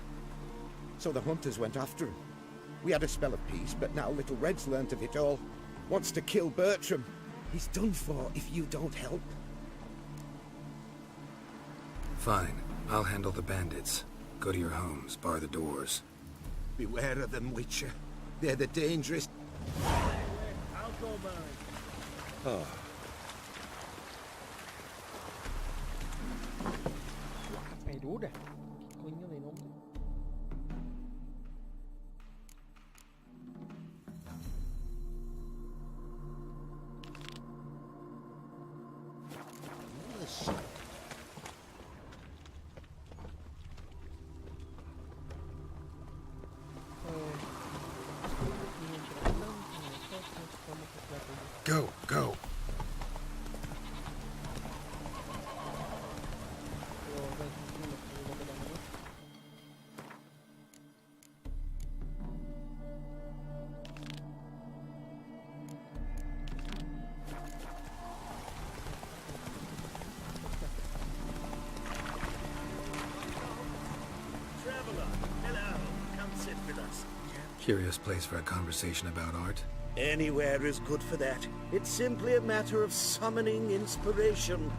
So the hunters went after him. We had a spell of peace, but now Little Red's learnt of it all. Wants to kill Bertram. He's done for if you don't help. Fine. I'll handle the bandits. Go to your homes, bar the doors. Beware of them, Witcher. They're the dangerous... Oh. Ayuda. ¿Qué coño de nombre? Go, go. Curious place for a conversation about art. Anywhere is good for that. It's simply a matter of summoning inspiration.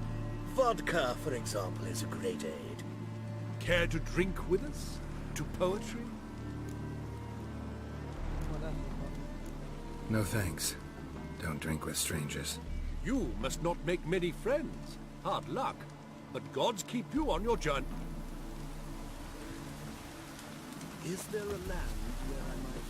Vodka, for example, is a great aid. Care to drink with us? To poetry? No thanks. Don't drink with strangers. You must not make many friends. Hard luck. But gods keep you on your journey. Is there a land where I might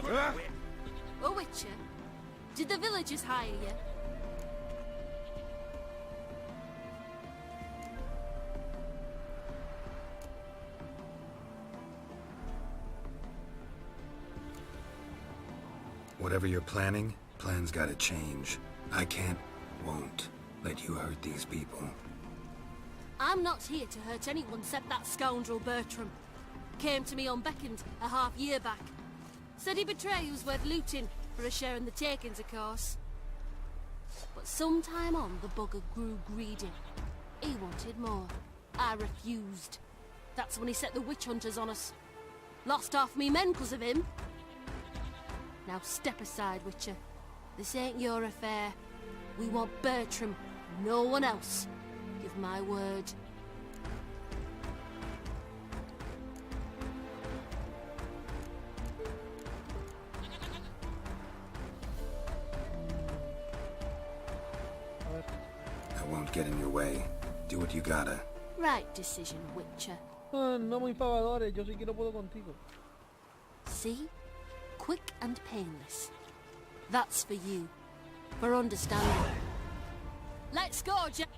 A Witcher? Did the villagers hire you? Whatever you're planning, plans gotta change. I can't, won't, let you hurt these people. I'm not here to hurt anyone except that scoundrel Bertram. Came to me unbeckoned a half-year back. Said he'd betray who's worth looting, for a share in the takings, of course. But sometime on, the bugger grew greedy. He wanted more. I refused. That's when he set the witch hunters on us. Lost half me men 'cause of him. Now step aside, Witcher. This ain't your affair. We want Bertram, no one else. Give my word. I won't get in your way. Do what you gotta. Right decision, Witcher. No muy pavadores, yo sí que no puedo contigo. See? Quick and painless. That's for you. For understanding. Let's go, Jack.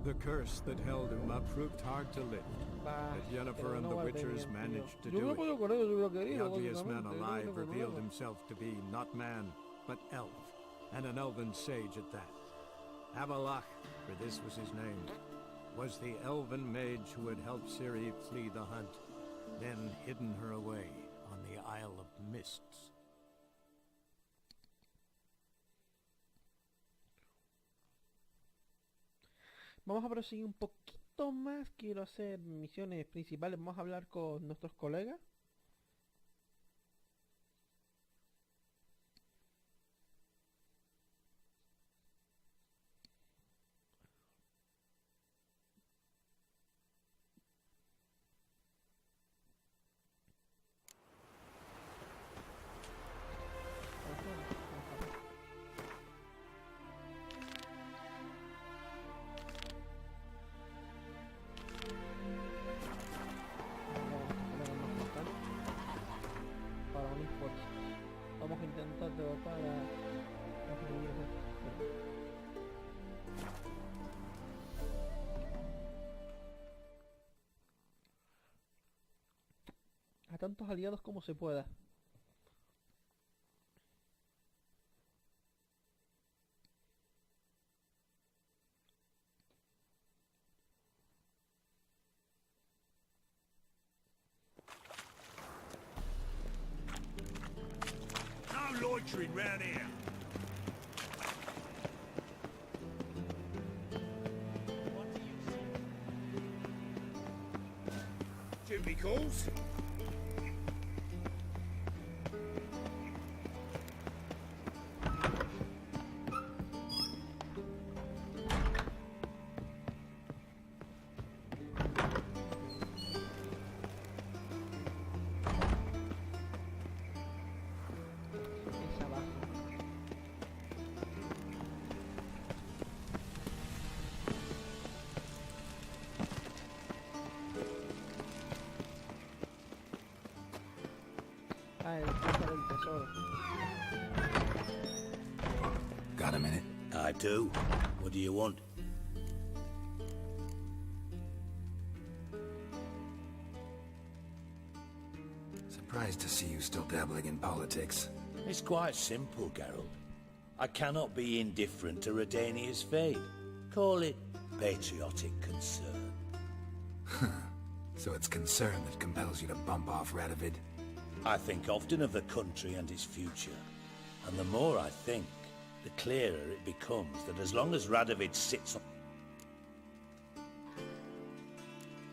The curse that held him up proved hard to lift, but Yennefer and the Witchers managed to do it. The ugliest man alive revealed himself to be not man, but elf, and an elven sage at that. Avalach, for this was his name, was the elven mage who had helped Ciri flee the hunt, then hidden her away on the Isle of Mists. Vamos a proseguir un poquito más. Quiero hacer misiones principales. Vamos a hablar con nuestros colegas. Vamos a intentar derrotar a los enemigos. A tantos aliados como se pueda. Loitering round here. Duty calls. Got a minute? I do. What do you want? Surprised to see you still dabbling in politics. It's quite simple, Geralt. I cannot be indifferent to Redania's fate. Call it patriotic concern. So it's concern that compels you to bump off Radovid? I think often of the country and its future. And the more I think, the clearer it becomes that as long as Radovid sits on...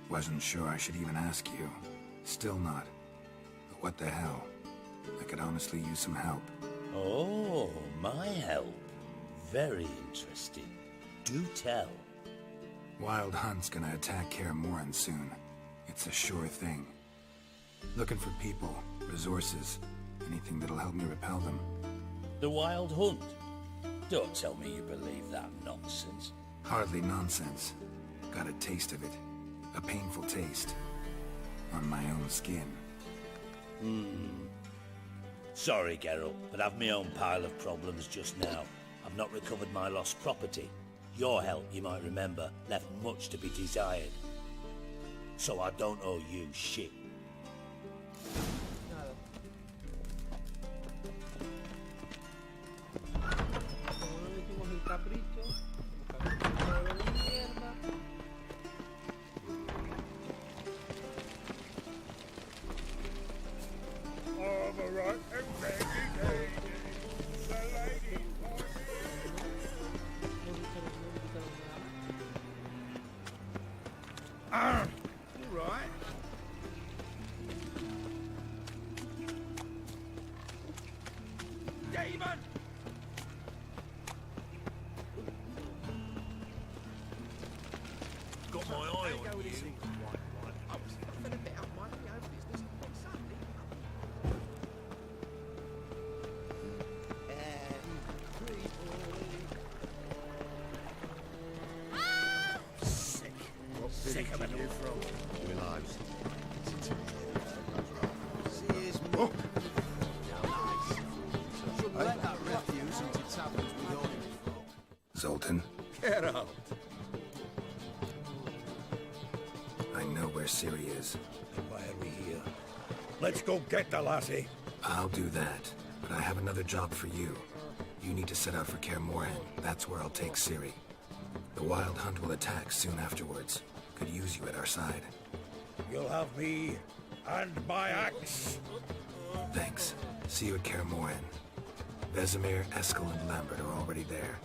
Wasn't sure I should even ask you. Still not. But what the hell? I could honestly use some help. Oh, my help. Very interesting. Do tell. Wild Hunt's gonna attack Kaer Morhen soon. It's a sure thing. Looking for people, resources, anything that'll help me repel them. The Wild Hunt? Don't tell me you believe that nonsense. Hardly nonsense. Got a taste of it. A painful taste. On my own skin. Sorry, Geralt, but I've my own pile of problems just now. I've not recovered my lost property. Your help, you might remember, left much to be desired. So I don't owe you shit. Nada. Como no le hicimos el capricho, como capricho de mierda. Overrun and ready, the lady. You right? Demon! Got my eye on you. I was nothing about minding my own business on Sunday. Sick of it all from your lives. Shouldn't let that refuse into taverns with all your folk. Zoltan, Geralt! I know where Ciri is. Why are we here? Let's go get the lassie. I'll do that, but I have another job for you. You need to set out for Kaer Morhen. That's where I'll take Ciri. The Wild Hunt will attack soon afterwards. Could use you at our side. You'll have me and my axe. Thanks. See you at Kaer Morhen. Vesemir, Eskel, and Lambert are already there.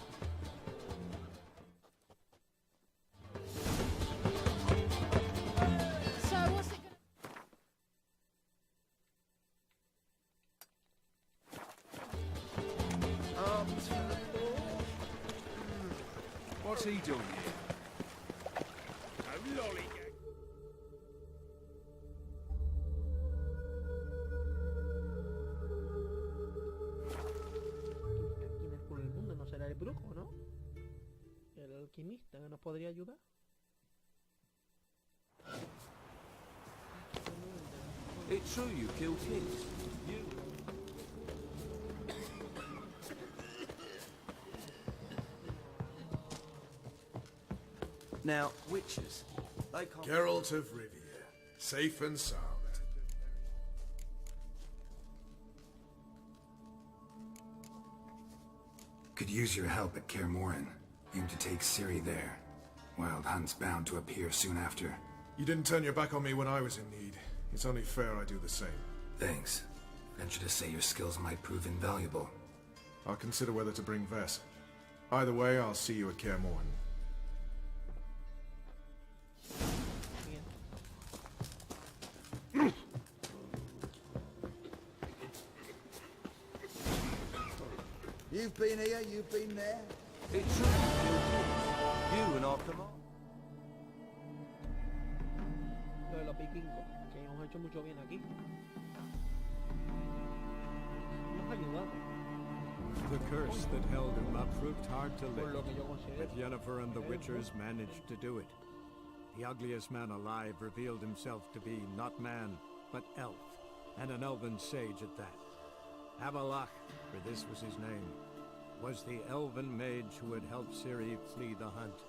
So what's it What's he doing here? A lollygag. ¿Quién es por el mundo? ¿No será el brujo, no? El alquimista que nos podría ayudar. It's true you killed kids. You. Now, witches, they can't... Geralt of Rivia, safe and sound. Could use your help at Kaer Morhen. Aim to take Ciri there. Wild Hunt's bound to appear soon after. You didn't turn your back on me when I was in need. It's only fair I do the same. Thanks. Venture to say your skills might prove invaluable. I'll consider whether to bring Vess. Either way, I'll see you at Kaer Morhen. You've been here, you've been there. It's true you killed kids. You and our command. Lo de los vikingos, que hemos hecho mucho bien aquí. Nos ha ayudado. The curse that held him up proved hard to Por lo lift, que yo considero. but Yennefer and the Witchers managed to do it. The ugliest man alive revealed himself to be not man, but elf, and an elven sage at that. Avalach, for this was his name, was the elven mage who had helped Ciri flee the hunt,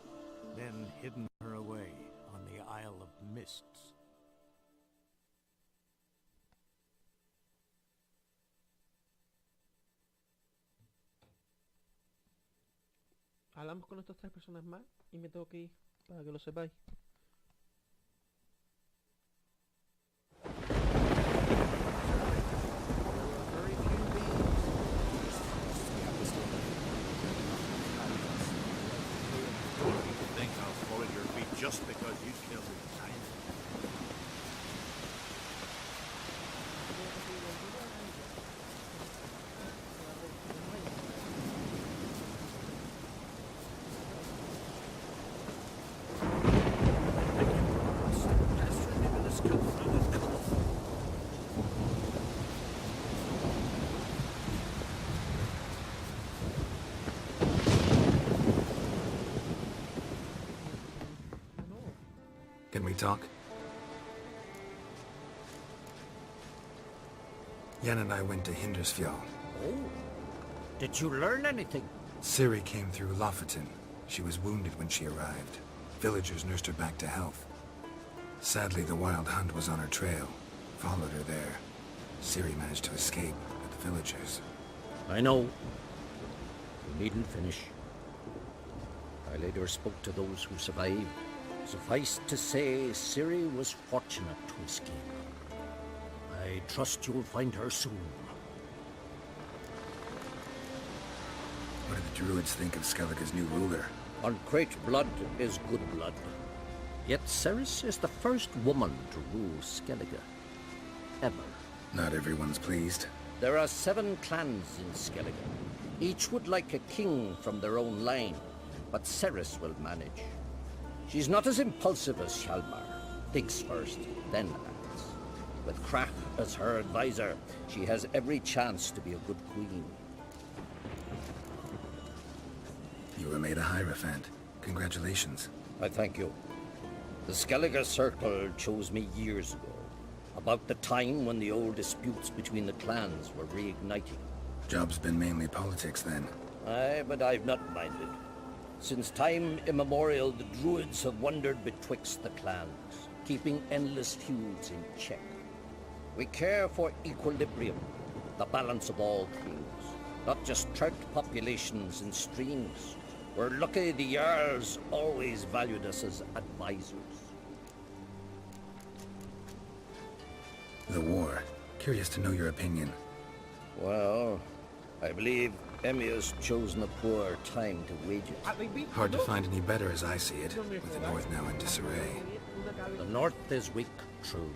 then hidden her away on the Isle of Mists. Hablamos con estas tres personas más y me tengo que ir, para que lo sepáis. Think I'll fall at your feet just because you killed his giant? talk? Yen and I went to Hindersfjall. Oh, did you learn anything? Ciri came through Lofoten. She was wounded when she arrived. Villagers nursed her back to health. Sadly, the Wild Hunt was on her trail. Followed her there. Ciri managed to escape with the villagers. I know. You needn't finish. I later spoke to those who survived. Suffice to say, Ciri was fortunate to escape. I trust you'll find her soon. What do the Druids think of Skellige's new ruler? Uncrate blood is good blood. Yet Ceres is the first woman to rule Skellige. Ever. Not everyone's pleased. There are 7 clans in Skellige. Each would like a king from their own line, but Ceres will manage. She's not as impulsive as Hjalmar. Thinks first, then acts. With Krach as her advisor, she has every chance to be a good queen. You were made a Hierophant. Congratulations. I thank you. The Skellige Circle chose me years ago, about the time when the old disputes between the clans were reigniting. Job's been mainly politics then. Aye, but I've not minded. Since time immemorial, the Druids have wandered betwixt the clans, keeping endless feuds in check. We care for equilibrium, the balance of all things, not just trout populations and streams. We're lucky the Jarls always valued us as advisors. The war. Curious to know your opinion. Well, I believe Emhyr's chosen a poor time to wage it. Hard to find any better as I see it, with the North now in disarray. The North is weak, true.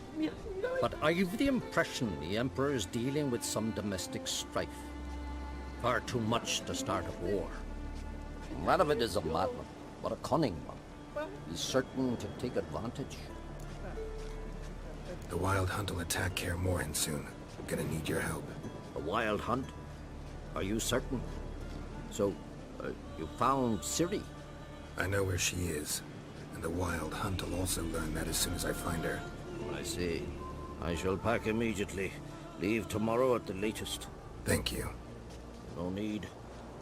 But I've the impression the Emperor is dealing with some domestic strife. Far too much to start a war. Radovid is a madman, but a cunning one. He's certain to take advantage. The Wild Hunt will attack Kaer Morhen soon. Gonna need your help. A Wild Hunt? Are you certain? So, you found Ciri? I know where she is. And the Wild Hunt will also learn that as soon as I find her. I see. I shall pack immediately. Leave tomorrow at the latest. Thank you. No need.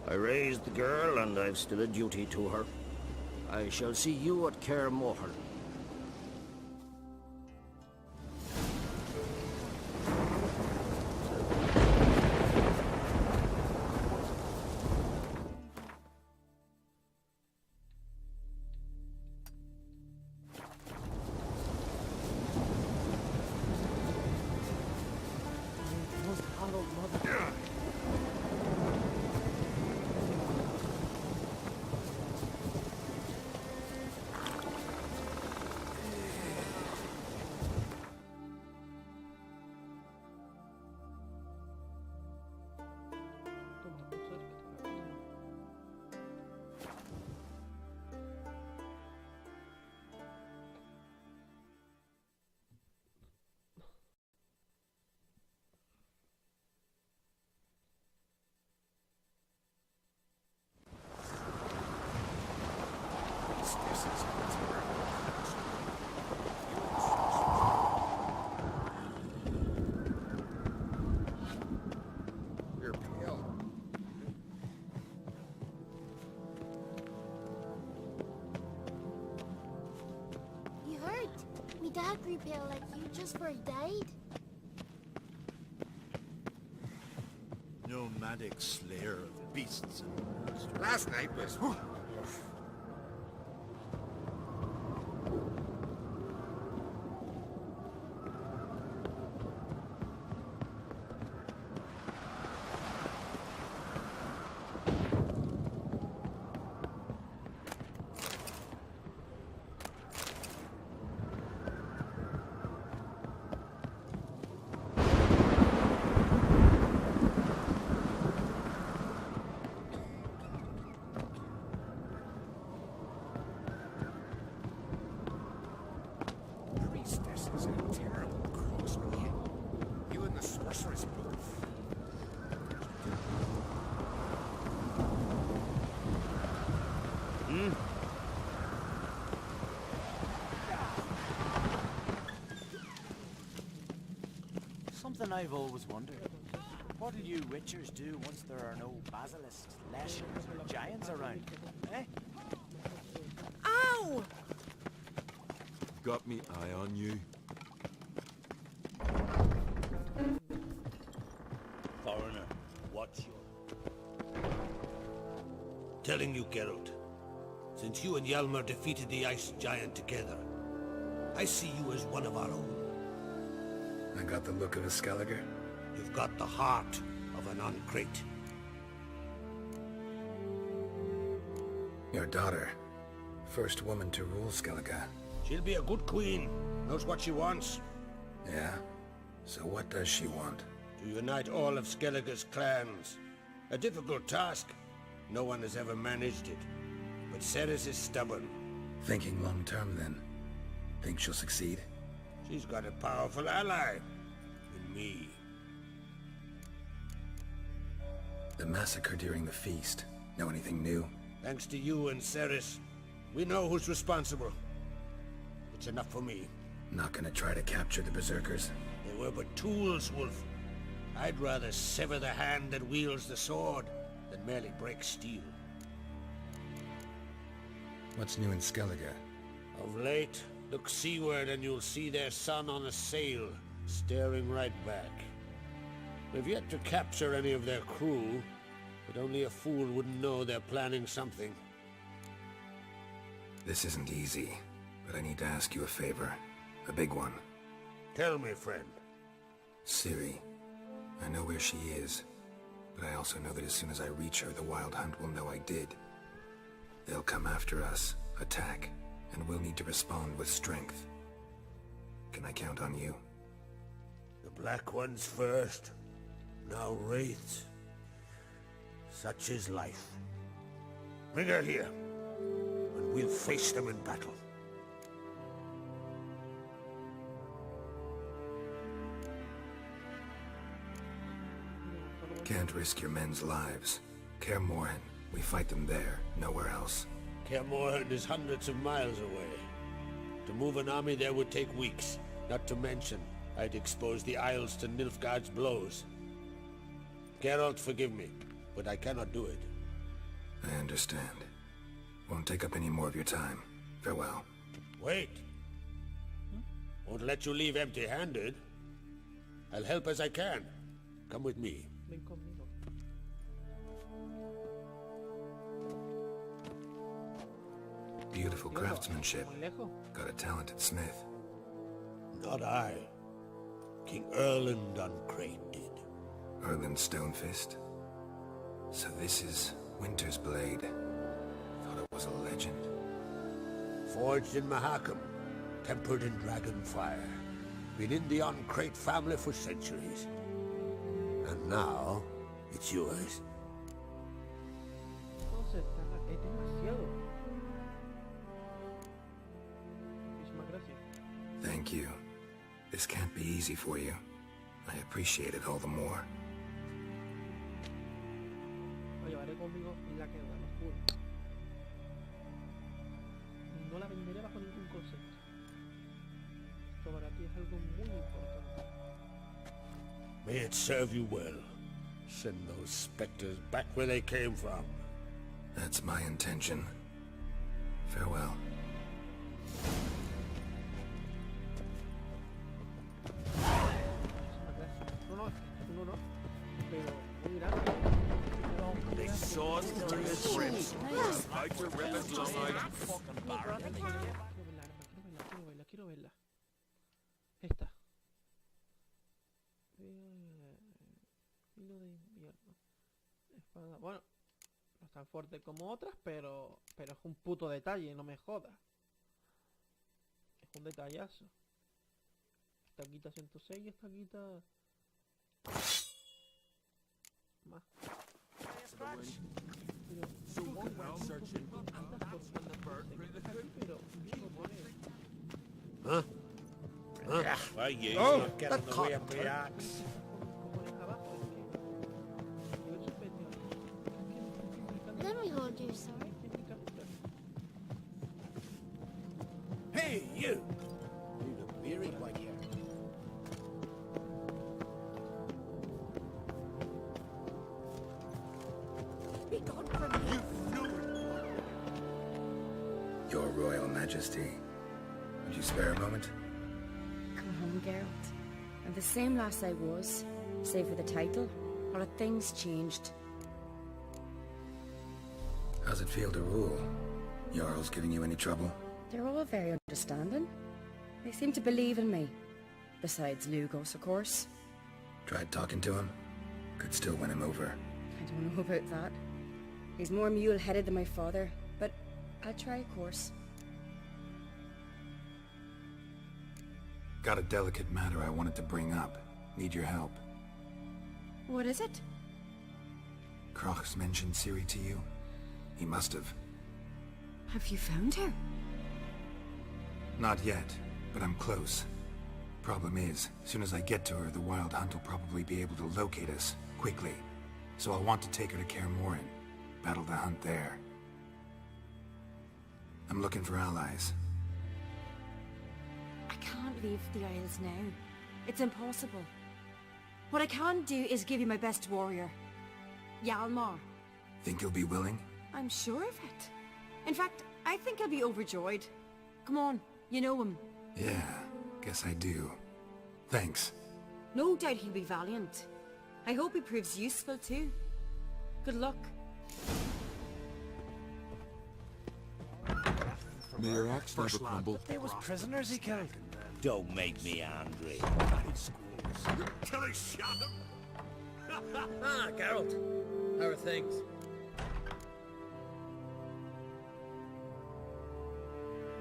I raised the girl, and I've still a duty to her. I shall see you at Kaer Morhen. Dad grew pale like you just before he died. Nomadic slayer of beasts and monsters. Last night was... Something I've always wondered. What'll you witchers do once there are no basilisks, leshens, or giants around? Eh? Ow! Got me eye on you. Foreigner, what's your... Telling you, Geralt. Since you and Hjalmar defeated the ice giant together, I see you as one of our own. I got the look of a Skellige. You've got the heart of an uncrate. Your daughter. First woman to rule Skellige. She'll be a good queen. Knows what she wants. Yeah? So what does she want? To unite all of Skellige's clans. A difficult task. No one has ever managed it. But Ceres is stubborn. Thinking long term, then? Think she'll succeed? She's got a powerful ally. In me. The massacre during the feast. Know anything new? Thanks to you and Ceres, we know who's responsible. It's enough for me. Not gonna try to capture the berserkers? They were but tools, Wolf. I'd rather sever the hand that wields the sword than merely break steel. What's new in Skellige? Of late, look seaward and you'll see their sun on a sail, staring right back. We've yet to capture any of their crew, but only a fool wouldn't know they're planning something. This isn't easy, but I need to ask you a favor. A big one. Tell me, friend. Ciri. I know where she is, but I also know that as soon as I reach her, the Wild Hunt will know I did. They'll come after us, attack, and we'll need to respond with strength. Can I count on you? The Black Ones first, now Wraiths. Such is life. Bring her here, and we'll face them in battle. Can't risk your men's lives. Kaer Morhen, we fight them there, nowhere else. Kaer Morhen is hundreds of miles away. To move an army there would take weeks, not to mention I'd expose the Isles to Nilfgaard's blows. Geralt, forgive me, but I cannot do it. I understand. Won't take up any more of your time. Farewell. Wait. Won't let you leave empty-handed. I'll help as I can. Come with me. Ven conmigo. Beautiful craftsmanship. Muy lejos. Got a talented smith. Not I. King Erland Uncrate did. Erland Stonefist? So this is Winter's Blade. Thought it was a legend. Forged in Mahakam, tempered in dragon fire. Been in the Uncrate family for centuries. And now, it's yours. Entonces, es demasiado. Muchísimas gracias. Thank you. This can't be easy for you. I appreciate it all the more. La llevaré conmigo y la quedará oscura. No la venderé bajo ningún concepto. Esto para ti es algo muy importante. May it serve you well. Send those specters back where they came from. That's my intention. Farewell. They saw us through the trips. Like to rip us aside. Quiero verla. Esta. Filo de invierno. Espada. Bueno, no es tan fuerte como otras, pero es un puto detalle, no me jodas. Es un detallazo. Esta quita 106 y esta quita... más. Huh? Huh? Oh, get in the way of my axe. Let me hold your sword. Hey, you! You look weary, white hair. Be gone from here. Your Royal Majesty. Would you spare a moment? Come home, Geralt. I'm the same lass I was, save for the title. Or have things changed? How's it feel to rule? Jarl's giving you any trouble? They're all very understanding. They seem to believe in me. Besides Lugos, of course. Tried talking to him? Could still win him over. I don't know about that. He's more mule-headed than my father, but I'll try, of course. Got a delicate matter I wanted to bring up. Need your help. What is it? Kroch's mentioned Ciri to you? He must have. Have you found her? Not yet, but I'm close. Problem is, as soon as I get to her, the Wild Hunt will probably be able to locate us, quickly. So I'll want to take her to Kaer Morhen. Battle the hunt there. I'm looking for allies. I can't leave the Isles now. It's impossible. What I can do is give you my best warrior. Hjalmar. Think you'll be willing? I'm sure of it. In fact, I think he'll be overjoyed. Come on, you know him. Yeah, guess I do. Thanks. No doubt he'll be valiant. I hope he proves useful too. Good luck. May your axe never crumble. There was prisoners he killed. Don't make me angry. Till he shot him. Ah, Geralt. How are things?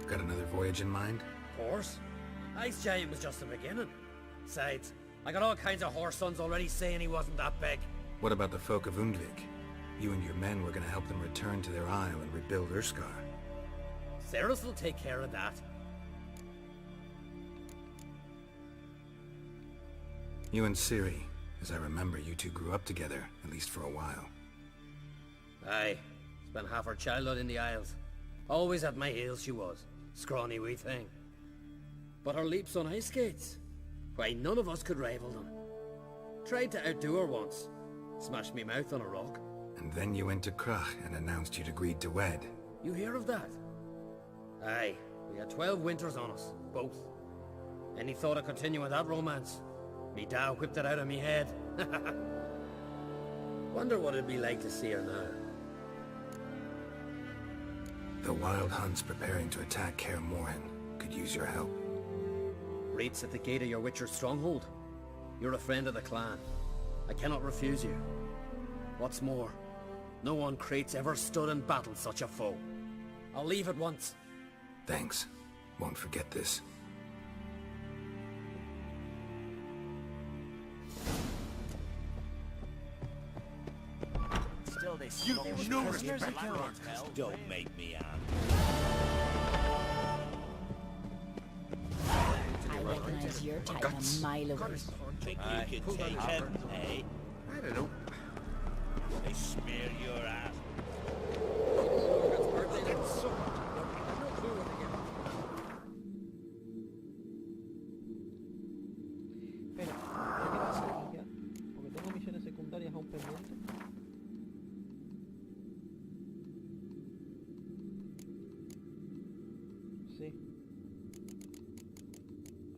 Got another voyage in mind? Of course. Ice Giant was just the beginning. Besides, I got all kinds of horse sons already saying he wasn't that big. What about the folk of Undvik? You and your men were gonna help them return to their isle and rebuild Urskar. Cerys will take care of that. You and Ciri, as I remember, you two grew up together, at least for a while. Aye. Spent half her childhood in the Isles. Always at my heels she was. Scrawny wee thing. But her leaps on ice skates? Why, none of us could rival them. Tried to outdo her once. Smashed me mouth on a rock. And then you went to Kroch and announced you'd agreed to wed. You hear of that? Aye. We had 12 winters on us. Both. Any thought of continuing that romance? Me da whipped it out of me head. Wonder what it'd be like to see her now. The Wild Hunt's preparing to attack Kaer Morhen. Could use your help. Raid's at the gate of your Witcher's stronghold. You're a friend of the clan. I cannot refuse you. What's more, no one Crate's ever stood and battled such a foe. I'll leave at once. Thanks. Won't forget this. Still, they know prisoners he killed. Don't make me angry. I recognize your type a mile away. Think you can take him, eh? I don't know. They smear your ass. Espera, ¿qué va a hacer ya? Porque tengo misiones secundarias aún pendientes. Sí.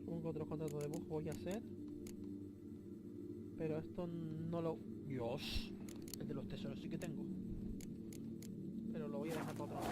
Supongo que otros contratos de bug voy a hacer. Pero esto no lo... Dios. El de los tesoros sí que tengo. Pero lo voy a dejar para otra vez.